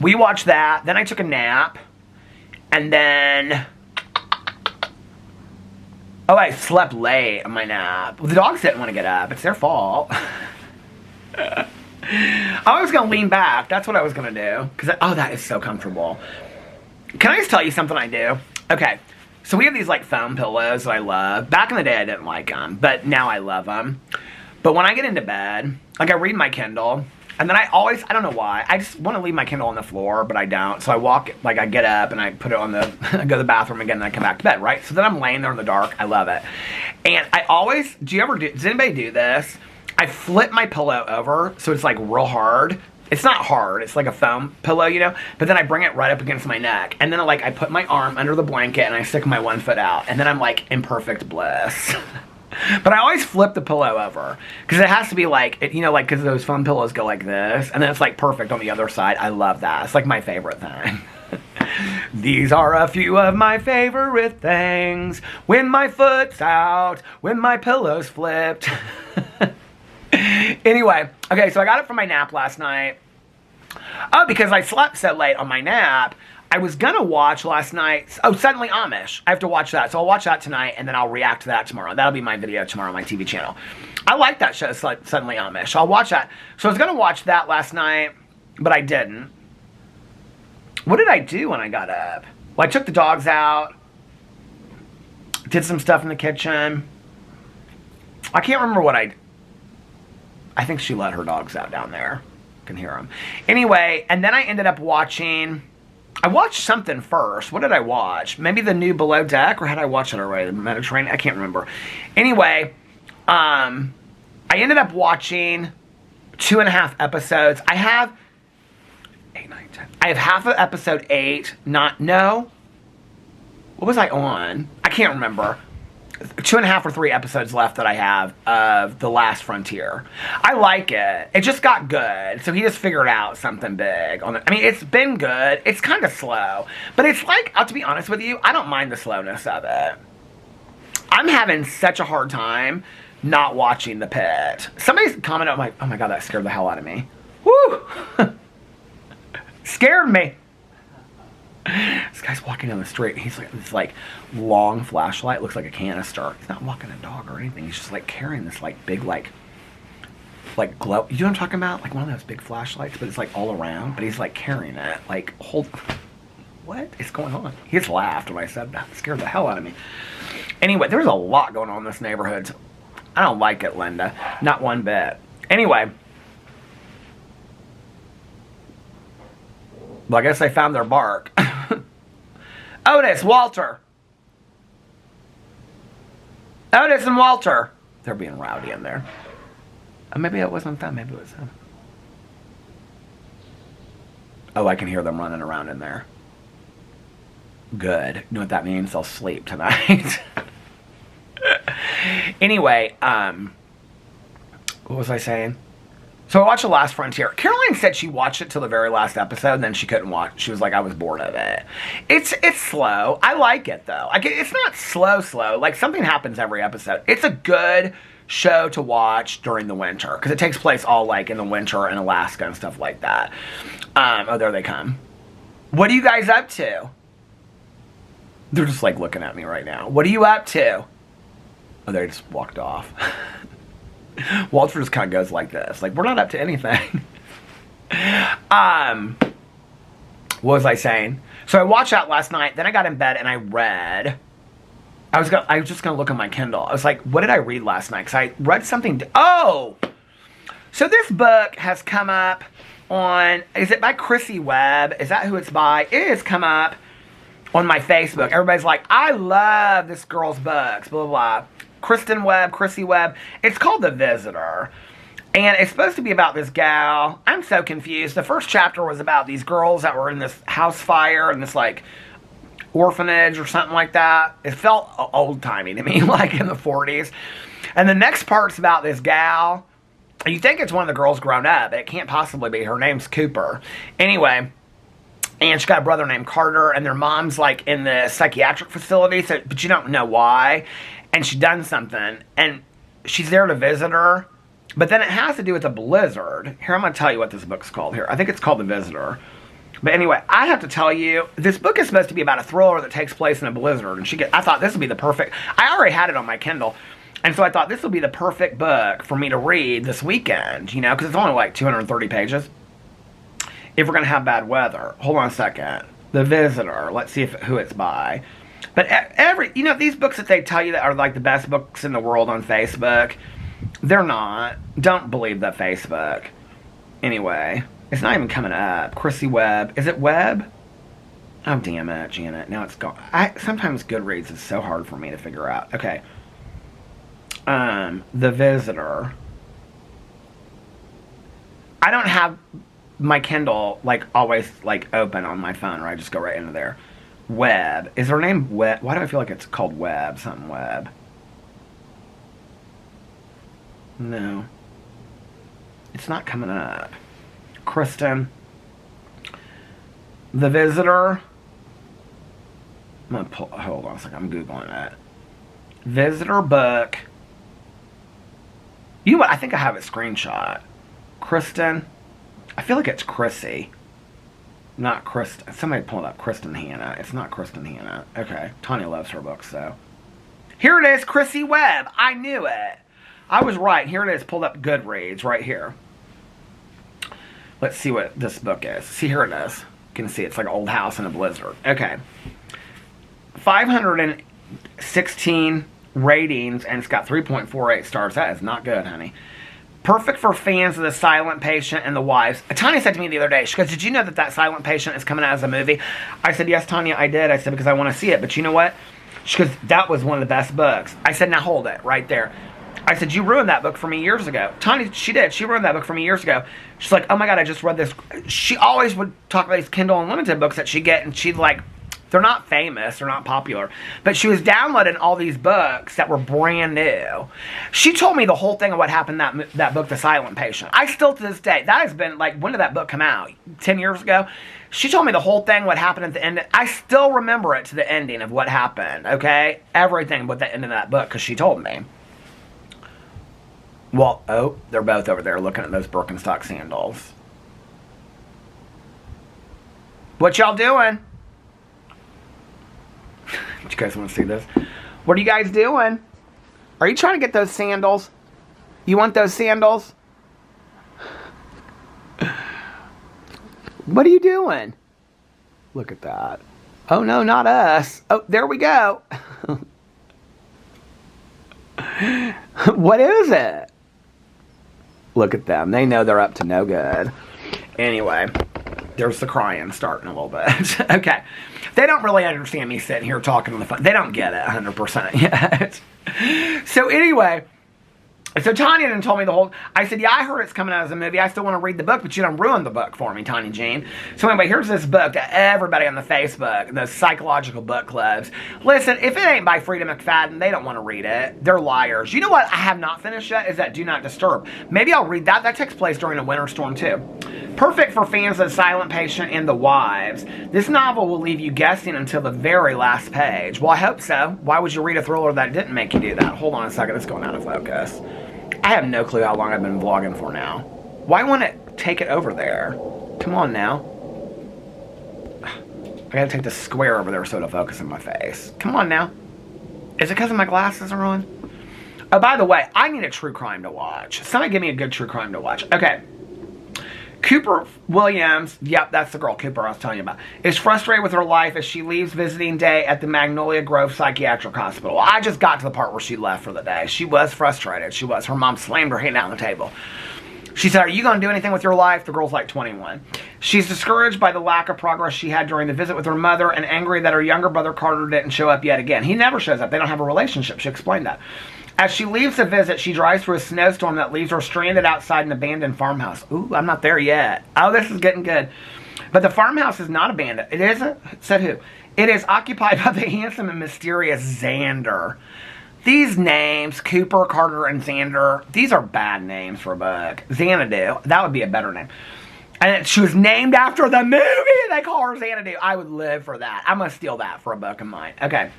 we watched that. Then I took a nap. And then... oh, I slept late on my nap. Well, the dogs didn't want to get up. It's their fault. I was going to lean back. That's what I was going to do. Because, oh, that is so comfortable. Can I just tell you something I do? Okay. So we have these, like, foam pillows that I love. Back in the day, I didn't like them. But now I love them. But when I get into bed, like, I read my Kindle. And then I don't know why. I just want to leave my Kindle on the floor, but I don't. So I walk, like, I get up and I put it on I go to the bathroom again and I come back to bed, right? So then I'm laying there in the dark. I love it. And I always, does anybody do this? I flip my pillow over so it's like real hard. It's not hard. It's like a foam pillow, you know? But then I bring it right up against my neck. And then I put my arm under the blanket and I stick my one foot out. And then I'm like in perfect bliss. But I always flip the pillow over. Because it has to be like, you know, like, because those foam pillows go like this. And then it's like perfect on the other side. I love that. It's like my favorite thing. These are a few of my favorite things. When my foot's out. When my pillow's flipped. Anyway, okay, so I got up from my nap last night. Oh, because I slept so late on my nap, I was gonna watch last night. Oh, Suddenly Amish. I have to watch that, so I'll watch that tonight, and then I'll react to that tomorrow. That'll be my video tomorrow on my TV channel. I like that show, Suddenly Amish. I'll watch that. So I was gonna watch that last night, but I didn't. What did I do when I got up? Well, I took the dogs out, did some stuff in the kitchen. I can't remember what I think she let her dogs out down there. I can hear them. Anyway, and then I ended up watching. I watched something first. What did I watch? Maybe the new Below Deck, or had I watched it already? The Mediterranean? I can't remember. Anyway, I ended up watching 2.5 episodes. I have 8, 9, 10. I have half of episode 8. No. What was I on? I can't remember. 2.5 or 3 episodes left that I have of The Last Frontier. I like it. It just got good. So he just figured out something big on it. I mean, it's been good. It's kind of slow. But it's like, to be honest with you, I don't mind the slowness of it. I'm having such a hard time not watching The Pit. Somebody's commented, oh my God, that scared the hell out of me. Woo! Scared me. This guy's walking down the street. He's like this long flashlight. Looks like a canister. He's not walking a dog or anything. He's just like carrying this big like glow. You know what I'm talking about? Like one of those big flashlights, but it's like all around. But he's like carrying it. Like what is going on? He just laughed when I said that. It scared the hell out of me. Anyway, there's a lot going on in this neighborhood. I don't like it, Linda. Not one bit. Anyway. Well, I guess they found their bark. Otis, Walter. Otis and Walter. They're being rowdy in there. Maybe it wasn't them. Maybe it was them. Oh, I can hear them running around in there. Good. You know what that means? They'll sleep tonight. Anyway, what was I saying? So I watched The Last Frontier. Caroline said she watched it till the very last episode, and then she couldn't watch. She was like, I was bored of it. It's slow. I like it, though. It's not slow. Like, something happens every episode. It's a good show to watch during the winter, because it takes place all, like, in the winter in Alaska and stuff like that. Oh, there they come. What are you guys up to? They're just, like, looking at me right now. What are you up to? Oh, they just walked off. Walter just kind of goes like this. Like, we're not up to anything. What was I saying? So I watched that last night. Then I got in bed and I read. I was just going to look on my Kindle. I was like, what did I read last night? Because I read something. Oh! So this book has come up on. Is it by Chrissy Webb? Is that who it's by? It has come up on my Facebook. Everybody's like, I love this girl's books. Blah, blah, blah. Chrissy Webb. It's called The Visitor. And it's supposed to be about this gal. I'm so confused. The first chapter was about these girls that were in this house fire and this, like, orphanage or something like that. It felt old-timey to me, like in the 40s. And the next part's about this gal. You think it's one of the girls grown up. It can't possibly be. Her name's Cooper. Anyway, and she's got a brother named Carter, and their mom's, like, in the psychiatric facility, but you don't know why. And she's done something, and she's there to visit her, but then it has to do with a blizzard. Here, I'm going to tell you what this book's called here. I think it's called The Visitor. But anyway, I have to tell you, this book is supposed to be about a thriller that takes place in a blizzard, and I thought this would be the perfect, I already had it on my Kindle, and so I thought this would be the perfect book for me to read this weekend, you know, because it's only like 230 pages. If we're going to have bad weather. Hold on a second. The Visitor. Let's see who it's by. But these books that they tell you that are like the best books in the world on Facebook, they're not. Don't believe that Facebook. Anyway, it's not even coming up. Chrissy Webb. Is it Webb? Oh, damn it, Janet. Now it's gone. Sometimes Goodreads is so hard for me to figure out. Okay. The Visitor. I don't have my Kindle, like, always, like, open on my phone, or I just go right into there. Webb. Is her name Webb? Why do I feel like it's called Webb? Something Webb. No. It's not coming up. Kristen. The Visitor. I'm going to hold on a second. I'm Googling it. Visitor book. You know what? I think I have it screenshot. Kristen. I feel like it's Chrissy Not Kristen. Somebody pulled up Kristen Hanna. It's not Kristen Hanna. Okay. Tanya loves her books, though. Here it is, Chrissy Webb. I knew it. I was right. Here it is, pulled up Goodreads right here. Let's see what this book is. See, here it is. You can see it's like an old house in a blizzard. Okay. 516 ratings, and it's got 3.48 stars. That is not good, honey. Perfect for fans of The Silent Patient and The Wives. Tanya said to me the other day, she goes, did you know that Silent Patient is coming out as a movie? I said, yes, Tanya, I did. I said, because I want to see it. But you know what? She goes, that was one of the best books. I said, now hold it right there. I said, you ruined that book for me years ago. Tanya, she did. She ruined that book for me years ago. She's like, oh my God, I just read this. She always would talk about these Kindle Unlimited books that she'd get, and she'd like, they're not famous, they're not popular, but she was downloading all these books that were brand new. She told me the whole thing of what happened in that book, The Silent Patient. I still, to this day, that has been, like, when did that book come out? 10 years ago? She told me the whole thing, what happened at the end. I still remember it to the ending of what happened, okay? Everything with the end of that book, because she told me. Well, oh, they're both over there looking at those Birkenstock sandals. What y'all doing? You guys want to see this? What are you guys doing? Are you trying to get those sandals? You want those sandals? What are you doing? Look at that. Oh no, not us. Oh, there we go. What is it? Look at them. They know they're up to no good. Anyway, there's the crying starting a little bit. Okay. They don't really understand me sitting here talking on the phone. They don't get it 100% yet. So anyway, so Tanya then told me the whole... I said, yeah, I heard it's coming out as a movie. I still want to read the book, but you don't ruin the book for me, Tanya Jean. So anyway, here's this book that everybody on the Facebook, those psychological book clubs. Listen, if it ain't by Frida McFadden, they don't want to read it. They're liars. You know what I have not finished yet is that Do Not Disturb. Maybe I'll read that. That takes place during a winter storm, too. Perfect for fans of The Silent Patient and The Wives. This novel will leave you guessing until the very last page. Well, I hope so. Why would you read a thriller that didn't make you do that? Hold on a second. It's going out of focus. I have no clue how long I've been vlogging for now. Why won't it take it over there? Come on now. I gotta take the square over there so it'll focus in my face. Come on now. Is it because my glasses are on? Oh, by the way, I need a true crime to watch. Somebody give me a good true crime to watch. Okay. Cooper Williams, yep, that's the girl Cooper I was telling you about, is frustrated with her life as she leaves visiting day at the Magnolia Grove Psychiatric Hospital. I just got to the part where she left for the day. She was frustrated. She was. Her mom slammed her hand down the table. She said, are you going to do anything with your life? The girl's like 21. She's discouraged by the lack of progress she had during the visit with her mother and angry that her younger brother Carter didn't show up yet again. He never shows up. They don't have a relationship. She explained that. As she leaves the visit, she drives through a snowstorm that leaves her stranded outside an abandoned farmhouse. Ooh, I'm not there yet. Oh, this is getting good. But the farmhouse is not abandoned. It isn't? Said who? It is occupied by the handsome and mysterious Xander. These names, Cooper, Carter, and Xander, these are bad names for a book. Xanadu, that would be a better name. And she was named after the movie. They call her Xanadu. I would live for that. I'm going to steal that for a book of mine. Okay.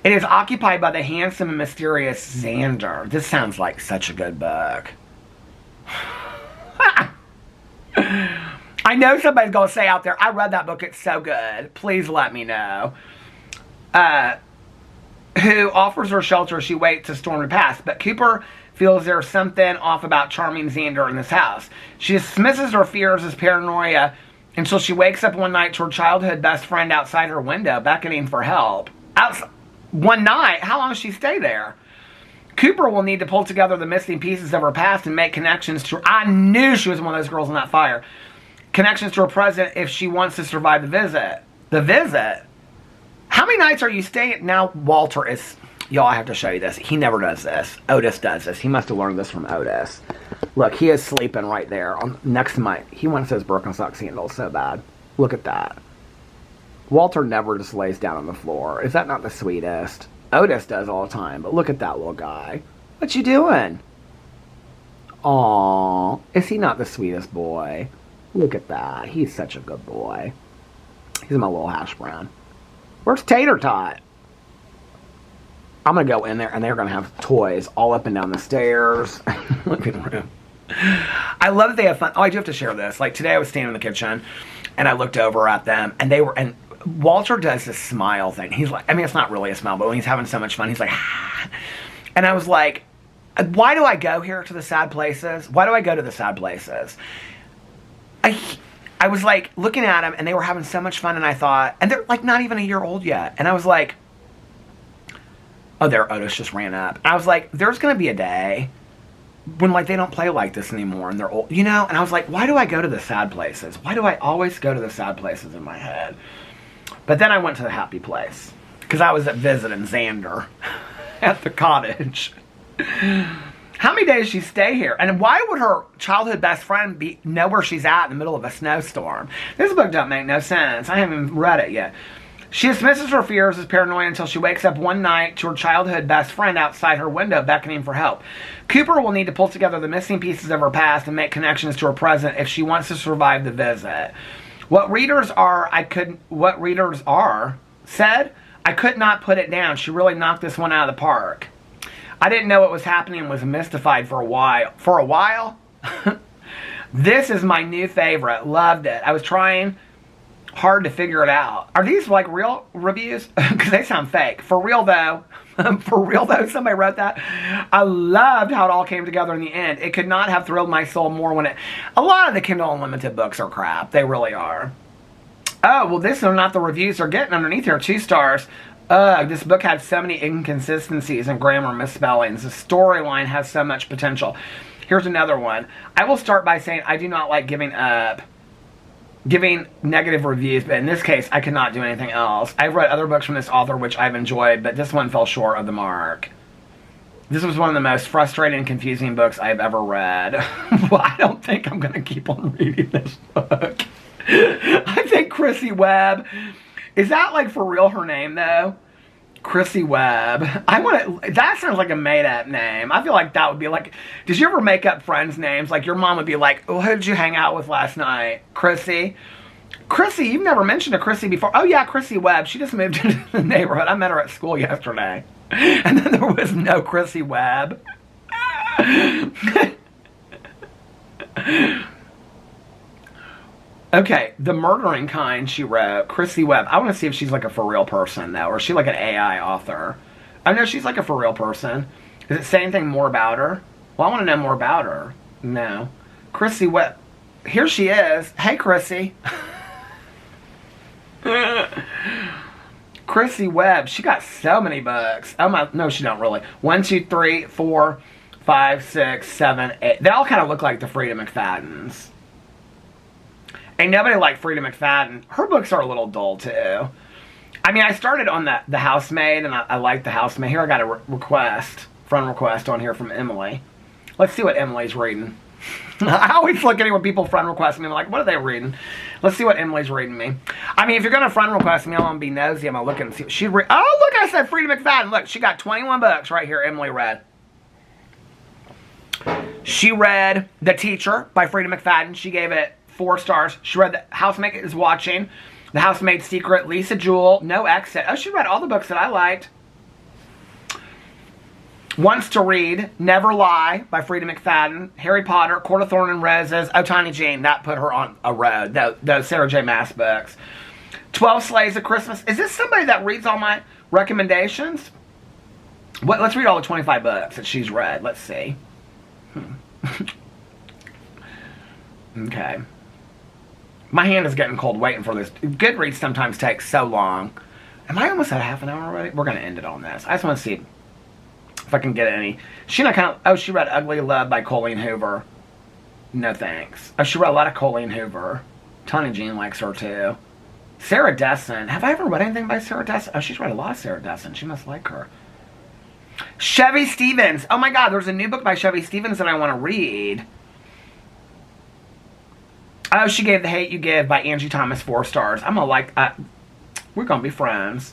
It is occupied by the handsome and mysterious Xander. This sounds like such a good book. I know somebody's going to say out there, I read that book, it's so good. Please let me know. Who offers her shelter as she waits a storm to pass. But Cooper feels there's something off about charming Xander in this house. She dismisses her fears as paranoia until she wakes up one night to her childhood best friend outside her window, beckoning for help. One night? How long does she stay there? Cooper will need to pull together the missing pieces of her past and make connections to her. I knew she was one of those girls in that fire. Connections to her present if she wants to survive the visit. The visit? How many nights are you staying? Now Walter is... Y'all, I have to show you this. He never does this. Otis does this. He must have learned this from Otis. Look, he is sleeping right there next to my... He wants those Birkenstock sandals so bad. Look at that. Walter never just lays down on the floor. Is that not the sweetest? Otis does all the time, but look at that little guy. What you doing? Aww. Is he not the sweetest boy? Look at that. He's such a good boy. He's my little hash brown. Where's Tater Tot? I'm going to go in there, and they're going to have toys all up and down the stairs. Look at the room. I love that they have fun. Oh, I do have to share this. Like, today I was standing in the kitchen, And I looked over at them, and and Walter does this smile thing. He's like, I mean, it's not really a smile, but when he's having so much fun, he's like, ah. And I was like, why do I go here to the sad places? Why do I go to the sad places? I was like looking at them, and they were having so much fun, and I thought, and they're like not even a year old yet. And I was like, oh, there, Otis just ran up. And I was like, there's going to be a day when like they don't play like this anymore and they're old, you know? And I was like, why do I go to the sad places? Why do I always go to the sad places in my head? But then I went to the happy place because I was visiting Xander at the cottage. How many days does she stay here? And why would her childhood best friend know where she's at in the middle of a snowstorm? This book don't make no sense. I haven't even read it yet. She dismisses her fears as paranoia until she wakes up one night to her childhood best friend outside her window beckoning for help. Cooper will need to pull together the missing pieces of her past and make connections to her present if she wants to survive the visit. What readers said, I could not put it down. She really knocked this one out of the park. I didn't know what was happening and was mystified for a while. For a while? This is my new favorite. Loved it. I was trying hard to figure it out. Are these like real reviews? Because they sound fake. For real though, somebody wrote that. I loved how it all came together in the end. It could not have thrilled my soul more when a lot of the Kindle Unlimited books are crap. They really are. Oh, well, this is not the reviews they're getting underneath here. 2 stars. This book had so many inconsistencies and grammar misspellings. The storyline has so much potential. Here's another one. I will start by saying I do not like giving negative reviews, but in this case, I could not do anything else. I've read other books from this author which I've enjoyed, but this one fell short of the mark. This was one of the most frustrating and confusing books I've ever read. Well, I don't think I'm going to keep on reading this book. I think Chrissy Webb, is that like for real her name though? Chrissy Webb. That sounds like a made-up name. I feel like that would be like, did you ever make up friends' names? Like your mom would be like, oh, who did you hang out with last night? Chrissy? Chrissy, you've never mentioned a Chrissy before. Oh yeah, Chrissy Webb. She just moved into the neighborhood. I met her at school yesterday. And then there was no Chrissy Webb. Okay, The Murdering Kind, she wrote. Chrissy Webb. I want to see if she's like a for real person, though. Or is she like an AI author? I know she's like a for real person. Does it say anything more about her? Well, I want to know more about her. No. Chrissy Webb. Here she is. Hey, Chrissy. Chrissy Webb. She got so many books. Oh my. No, she don't really. 1, 2, 3, 4, 5, 6, 7, 8. They all kind of look like the Frida McFaddens. Ain't nobody like Frida McFadden. Her books are a little dull, too. I mean, I started on the Housemaid, and I like the Housemaid. Here I got a friend request on here from Emily. Let's see what Emily's reading. I always look at it when people friend request me. I'm like, what are they reading? Let's see what Emily's reading me. I mean, if you're going to friend request me, I'm going to be nosy. I'm going to look and see what she'd read. Oh, look, I said Frida McFadden. Look, she got 21 books right here Emily read. She read The Teacher by Frida McFadden. She gave it 4 stars. She read The Housemaid is Watching, The Housemaid's Secret, Lisa Jewell, No Exit. Oh, she read all the books that I liked. Wants to Read, Never Lie by Frida McFadden, Harry Potter, Court of Thorn and Roses, Oh Tiny Jane. That put her on a road. Those Sarah J. Maas books. 12 Sleighs of Christmas. Is this somebody that reads all my recommendations? Let's read all the 25 books that she's read. Let's see. Okay. My hand is getting cold waiting for this. Goodreads sometimes takes so long. Am I almost at half an hour already? We're going to end it on this. I just want to see if I can get any. She read Ugly Love by Colleen Hoover. No thanks. Oh, she read a lot of Colleen Hoover. Tony Jean likes her too. Sarah Dessen. Have I ever read anything by Sarah Dessen? Oh, she's read a lot of Sarah Dessen. She must like her. Chevy Stevens. Oh my God, there's a new book by Chevy Stevens that I want to read. Oh, she gave The Hate You Give by Angie Thomas 4 stars. I'm gonna like, we're gonna be friends.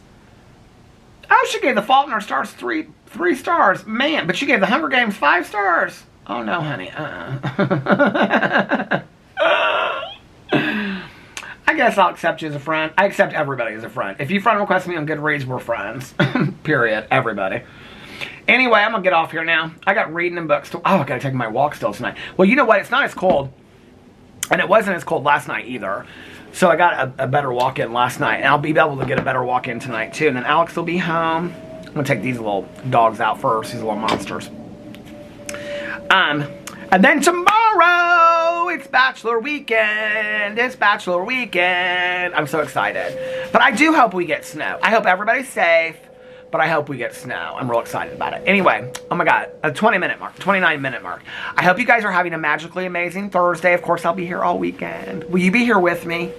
Oh, she gave The Fault in Our Stars 3 stars. Man, but she gave The Hunger Games 5 stars. Oh no, honey. I guess I'll accept you as a friend. I accept everybody as a friend. If you friend request me on Goodreads, we're friends. Period. Everybody. Anyway, I'm gonna get off here now. I got reading and books. Oh, I gotta take my walk still tonight. Well, you know what? It's not as cold. And it wasn't as cold last night either. So I got a better walk-in last night, and I'll be able to get a better walk-in tonight too. And then Alex will be home. I'm gonna take these little dogs out first, these little monsters. And then tomorrow, it's Bachelor Weekend. It's Bachelor Weekend. I'm so excited. But I do hope we get snow. I hope everybody's safe, but I hope we get snow. I'm real excited about it. Anyway, oh my God, a 20-minute mark, 29-minute mark. I hope you guys are having a magically amazing Thursday. Of course, I'll be here all weekend. Will you be here with me?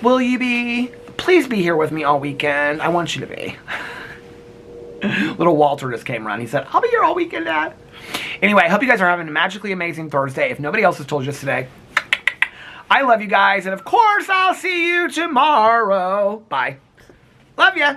Will you be? Please be here with me all weekend. I want you to be. Little Walter just came around. He said, I'll be here all weekend, Dad. Anyway, I hope you guys are having a magically amazing Thursday. If nobody else has told you this today, I love you guys. And of course, I'll see you tomorrow. Bye. Love ya.